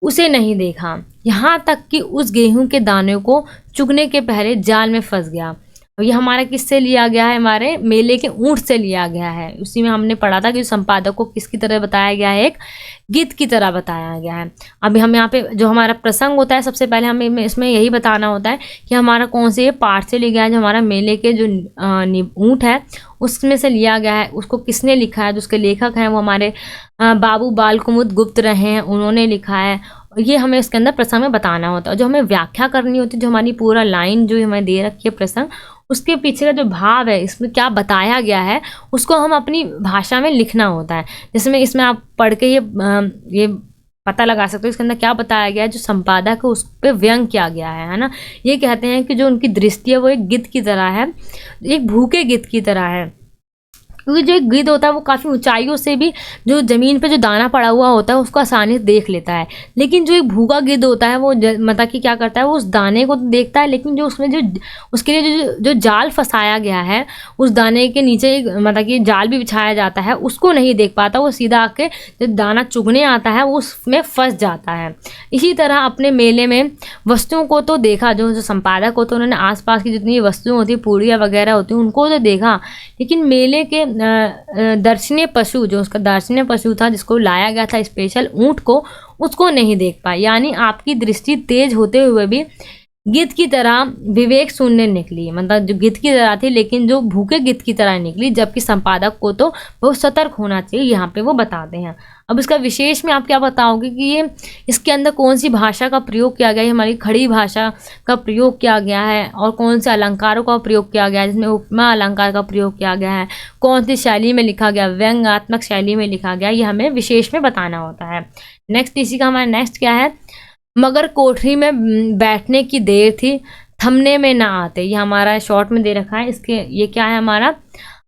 उसे नहीं देखा, यहाँ तक कि उस गेहूं के दाने को चुगने के पहले जाल में फंस गया। और ये हमारा किससे लिया गया है, हमारे मेले के ऊंट से लिया गया है। उसी में हमने पढ़ा था कि संपादक को किसकी तरह बताया गया है, एक गिद्ध की तरह बताया गया है। अभी हम यहाँ पे जो हमारा प्रसंग होता है, सबसे पहले हमें इसमें यही बताना होता है कि हमारा कौन से पाठ से लिया गया है। जो हमारा मेले के जो ऊंट है उसमें से लिया गया है, उसको किसने लिखा है, जो उसके लेखक हैं वो हमारे बाबू बालकुमुद गुप्त रहे हैं, उन्होंने लिखा है। ये हमें इसके अंदर प्रसंग में बताना होता है। जो हमें व्याख्या करनी होती है, जो हमारी पूरा लाइन जो हमें दे रखी है प्रसंग, उसके पीछे का जो भाव है, इसमें क्या बताया गया है, उसको हम अपनी भाषा में लिखना होता है। जिसमें इसमें आप पढ़ के ये पता लगा सकते हो इसके अंदर क्या बताया गया है। जो संपादक है उस पर व्यंग किया गया है ना। ये कहते हैं कि जो उनकी दृष्टि है वो एक गिद्ध की तरह है, एक भूखे गिद्ध की तरह है, क्योंकि जो एक गिद्ध होता है वो काफ़ी ऊंचाइयों से भी जो ज़मीन पे जो दाना पड़ा हुआ होता है उसको आसानी से देख लेता है, लेकिन जो एक भूखा गिद्ध होता है वो मतलब कि क्या करता है, वो उस दाने को तो देखता है, लेकिन जो उसमें जो उसके लिए जो जाल फंसाया गया है, उस दाने के नीचे एक मतलब कि जाल भी बिछाया जाता है, उसको नहीं देख पाता। वो सीधा आके जब दाना चुगने आता है वो उसमें फंस जाता है। इसी तरह अपने मेले में वस्तुओं को तो देखा, जो संपादक होते हैं उन्होंने आसपास की जितनी वस्तुएं होती है, पूड़ियाँ वगैरह होती हैं, उनको तो देखा, लेकिन मेले के दर्शनीय पशु, जो उसका दर्शनीय पशु था जिसको लाया गया था स्पेशल ऊंट को, उसको नहीं देख पाए। यानी आपकी दृष्टि तेज होते हुए भी गिद्ध की तरह विवेक शून्य निकली, मतलब जो गिद्ध की तरह थी लेकिन जो भूखे गिद्ध की तरह निकली, जबकि संपादक को तो बहुत सतर्क होना चाहिए, यहाँ पे वो बताते हैं। अब इसका विशेष में आप क्या बताओगे कि ये इसके अंदर कौन सी भाषा का प्रयोग किया गया है, हमारी खड़ी भाषा का प्रयोग किया गया है, और कौन से अलंकारों का प्रयोग किया गया है, जिसमें उपमा अलंकार का प्रयोग किया गया है, कौन सी शैली में लिखा गया, व्यंग्यात्मक शैली में लिखा गया, ये हमें विशेष में बताना होता है। नेक्स्ट इसी का हमारा नेक्स्ट क्या है, मगर कोठरी में बैठने की देर थी, थमने में ना आते। ये हमारा शॉर्ट में दे रखा है। इसके ये क्या है, हमारा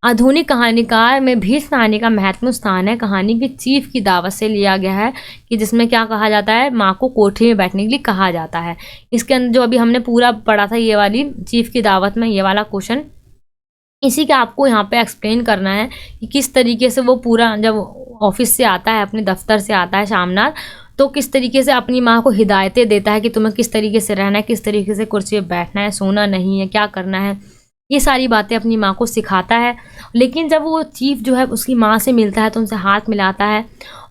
आधुनिक कहानीकार में भीष्म कहानी का महत्वपूर्ण स्थान है। कहानी की चीफ की दावत से लिया गया है कि जिसमें क्या कहा जाता है, माँ को कोठरी में बैठने के लिए कहा जाता है। इसके अंदर जो अभी हमने पूरा पढ़ा था ये वाली चीफ की दावत में, ये वाला क्वेश्चन इसी का आपको यहाँ पे एक्सप्लेन करना है कि किस तरीके से वो पूरा जब ऑफिस से आता है, अपने दफ्तर से आता है शामनाथ, तो किस तरीके से अपनी माँ को हिदायतें देता है कि तुम्हें किस तरीके से रहना है, किस तरीके से कुर्सी पे बैठना है, सोना नहीं है, क्या करना है, ये सारी बातें अपनी माँ को सिखाता है। लेकिन जब वो चीफ जो है उसकी माँ से मिलता है तो उनसे हाथ मिलाता है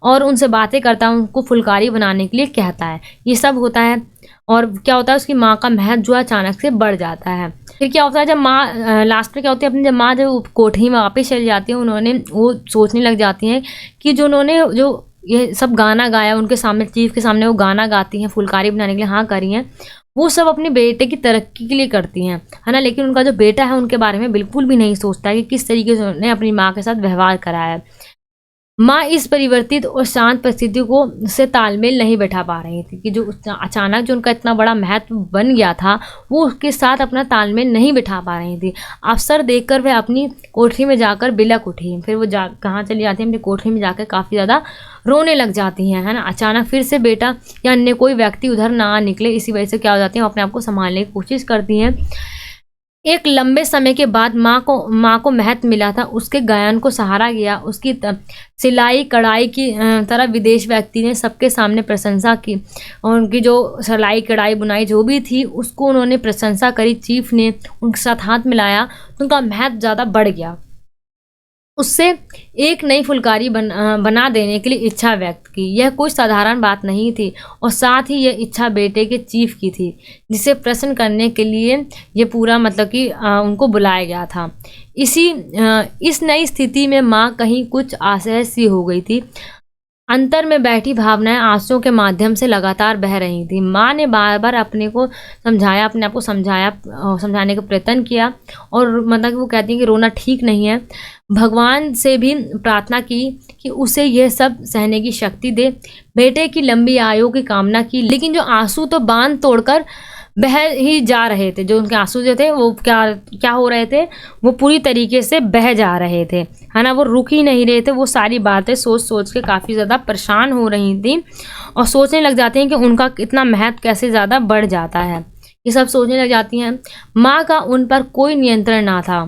और उनसे बातें करता है, उनको फुलकारी बनाने के लिए कहता है। ये सब होता है और क्या होता है, उसकी माँ का महत्व जो है अचानक से बढ़ जाता है। फिर क्या होता है, जब माँ लास्ट में क्या होती है, अपनी जब माँ जब कोठी में वापस चली जाती है, उन्होंने वो सोचने लग जाती हैं कि जो उन्होंने जो ये सब गाना गाया उनके सामने, चीफ के सामने वो गाना गाती हैं फुलकारी बनाने के लिए, हाँ करी हैं, वो सब अपने बेटे की तरक्की के लिए करती हैं, है ना। लेकिन उनका जो बेटा है उनके बारे में बिल्कुल भी नहीं सोचता है कि किस तरीके से उन्होंने अपनी माँ के साथ व्यवहार करा है। माँ इस परिवर्तित और शांत परिस्थिति को से तालमेल नहीं बैठा पा रही थी कि जो अचानक जो उनका इतना बड़ा महत्व बन गया था वो उसके साथ अपना तालमेल नहीं बैठा पा रही थी। अवसर देखकर वह अपनी कोठरी में जाकर बिलक उठी। फिर वो कहाँ चली जाती है, अपनी कोठरी में जाकर काफ़ी ज़्यादा रोने लग जाती हैं, है ना। अचानक फिर से बेटा या अन्य कोई व्यक्ति उधर ना निकले, इसी वजह से क्या हो जाती है, वो अपने आप को संभालने की कोशिश करती हैं। एक लंबे समय के बाद माँ को महत्व मिला था, उसके गायन को सहारा गया, उसकी सिलाई कढ़ाई की तरह विदेश व्यक्ति ने सबके सामने प्रशंसा की और उनकी जो सिलाई कढ़ाई बुनाई जो भी थी उसको उन्होंने प्रशंसा करी। चीफ ने उनके साथ हाथ मिलाया तो उनका महत्व ज़्यादा बढ़ गया। उससे एक नई फुलकारी बना देने के लिए इच्छा व्यक्त की। यह कोई साधारण बात नहीं थी और साथ ही यह इच्छा बेटे के चीफ की थी, जिसे प्रसन्न करने के लिए ये पूरा मतलब कि उनको बुलाया गया था। इस नई स्थिति में माँ कहीं कुछ असहज सी हो गई थी। अंतर में बैठी भावनाएं आंसुओं के माध्यम से लगातार बह रही थी। माँ ने बार बार अपने आप को समझाने का प्रयत्न किया और मतलब कि वो कहती हैं कि रोना ठीक नहीं है। भगवान से भी प्रार्थना की कि उसे यह सब सहने की शक्ति दे, बेटे की लंबी आयु की कामना की। लेकिन जो आंसू तो बांध तोड़कर बह ही जा रहे थे, जो उनके आंसू जो थे वो क्या हो रहे थे, वो पूरी तरीके से बह जा रहे थे, है ना। वो रुक ही नहीं रहे थे। वो सारी बातें सोच सोच के काफ़ी ज़्यादा परेशान हो रही थी और सोचने लग जाती हैं कि उनका इतना महत्व कैसे ज़्यादा बढ़ जाता है। ये सब सोचने लग जाती हैं। माँ का उन पर कोई नियंत्रण ना था,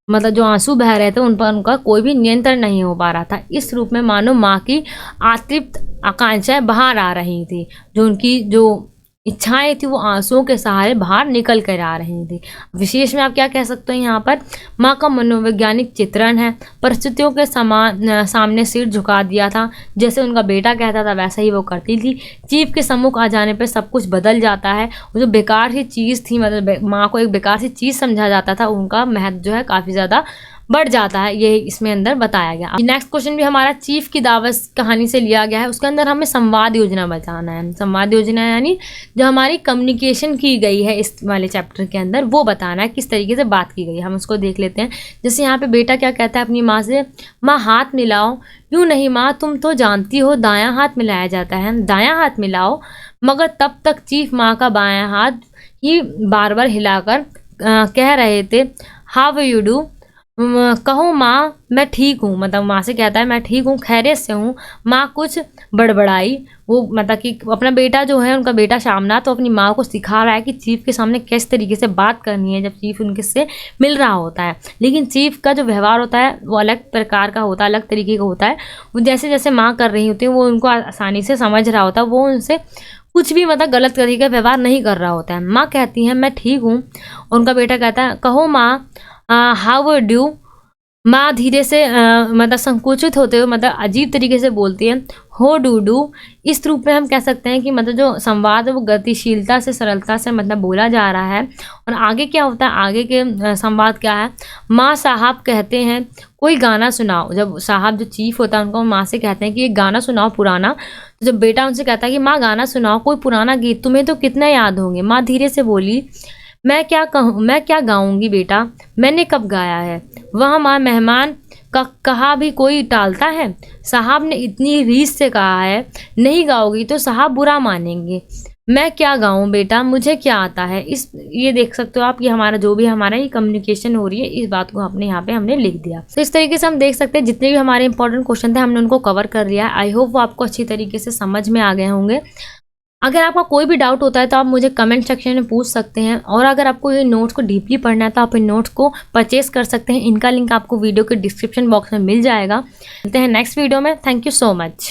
मतलब जो आंसू बह रहे थे उन पर उनका कोई भी नियंत्रण नहीं हो पा रहा था। इस रूप में मानो माँ की अतृप्त आकांक्षाएं बाहर आ रही थी, जो उनकी जो इच्छाएं थी वो आंसुओं के सहारे बाहर निकल कर आ रही थी। विशेष में आप क्या कह सकते हैं, यहाँ पर माँ का मनोवैज्ञानिक चित्रण है। परिस्थितियों के सामने सिर झुका दिया था, जैसे उनका बेटा कहता था वैसा ही वो करती थी। चीफ के सम्मुख आ जाने पर सब कुछ बदल जाता है। वो जो बेकार सी चीज़ थी, मतलब माँ को एक बेकार सी चीज़ समझा जाता था, उनका महत्व जो है काफ़ी ज़्यादा बढ़ जाता है। ये इसमें अंदर बताया गया। नेक्स्ट क्वेश्चन भी हमारा चीफ की दावत कहानी से लिया गया है। उसके अंदर हमें संवाद योजना बताना है। संवाद योजना यानी जो हमारी कम्युनिकेशन की गई है इस वाले चैप्टर के अंदर, वो बताना है किस तरीके से बात की गई है। हम उसको देख लेते हैं। जैसे यहाँ पे बेटा क्या कहता है अपनी माँ से, माँ हाथ मिलाओ। यूँ नहीं माँ, तुम तो जानती हो दायां हाथ मिलाया जाता है, दायां हाथ मिलाओ। मगर तब तक चीफ माँ का बायां हाथ ही बार बार हिलाकर कह रहे थे, हाउ यू डू। कहो माँ मैं ठीक हूँ, मतलब माँ से कहता है मैं ठीक हूँ, खैरियत से हूँ। माँ कुछ बड़बड़ाई। वो मतलब कि अपना बेटा जो है, उनका बेटा शामनाथ, तो अपनी माँ को सिखा रहा है कि चीफ के सामने किस तरीके से बात करनी है जब चीफ उनके से मिल रहा होता है। लेकिन चीफ का जो व्यवहार होता है वो अलग प्रकार का होता है, अलग तरीके का होता है। वो जैसे जैसे माँ कर रही होती है वो उनको आसानी से समझ रहा होता है, वो उनसे कुछ भी मतलब गलत तरीके का व्यवहार नहीं कर रहा होता है। माँ कहती है मैं ठीक हूँ, उनका बेटा कहता है कहो माँ हाउ डू। माँ धीरे से मतलब संकुचित होते हुए मतलब अजीब तरीके से बोलती है, हो डू। इस रूप में हम कह सकते हैं कि मतलब जो संवाद है वो गतिशीलता से, सरलता से मतलब बोला जा रहा है। और आगे क्या होता है, आगे के संवाद क्या है, माँ साहब कहते हैं कोई गाना सुनाओ। जब साहब जो चीफ होता है उनको माँ से कहते हैं कि एक गाना सुनाओ पुराना। तो जब बेटा उनसे कहता है कि माँ गाना सुनाओ कोई पुराना गीत, तुम्हें तो कितने याद होंगे। माँ धीरे से बोली, मैं क्या कहूँ, मैं क्या गाऊंगी बेटा, मैंने कब गाया है। वह माँ मेहमान का कहा भी कोई टालता है। साहब ने इतनी रीस से कहा है, नहीं गाओगी तो साहब बुरा मानेंगे। मैं क्या गाऊं बेटा, मुझे क्या आता है। ये देख सकते हो आप, ये हमारा जो भी हमारा ये कम्युनिकेशन हो रही है, इस बात को अपने यहाँ पे हमने लिख दिया। तो इस तरीके से हम देख सकते हैं जितने भी हमारे इंपॉर्टेंट क्वेश्चन थे हमने उनको कवर कर लिया है। आई होप वो आपको अच्छी तरीके से समझ में आ गए होंगे। अगर आपका कोई भी डाउट होता है तो आप मुझे कमेंट सेक्शन में पूछ सकते हैं, और अगर आपको ये नोट्स को डीपली पढ़ना है तो आप इन नोट्स को परचेस कर सकते हैं। इनका लिंक आपको वीडियो के डिस्क्रिप्शन बॉक्स में मिल जाएगा। मिलते हैं नेक्स्ट वीडियो में। Thank you so much.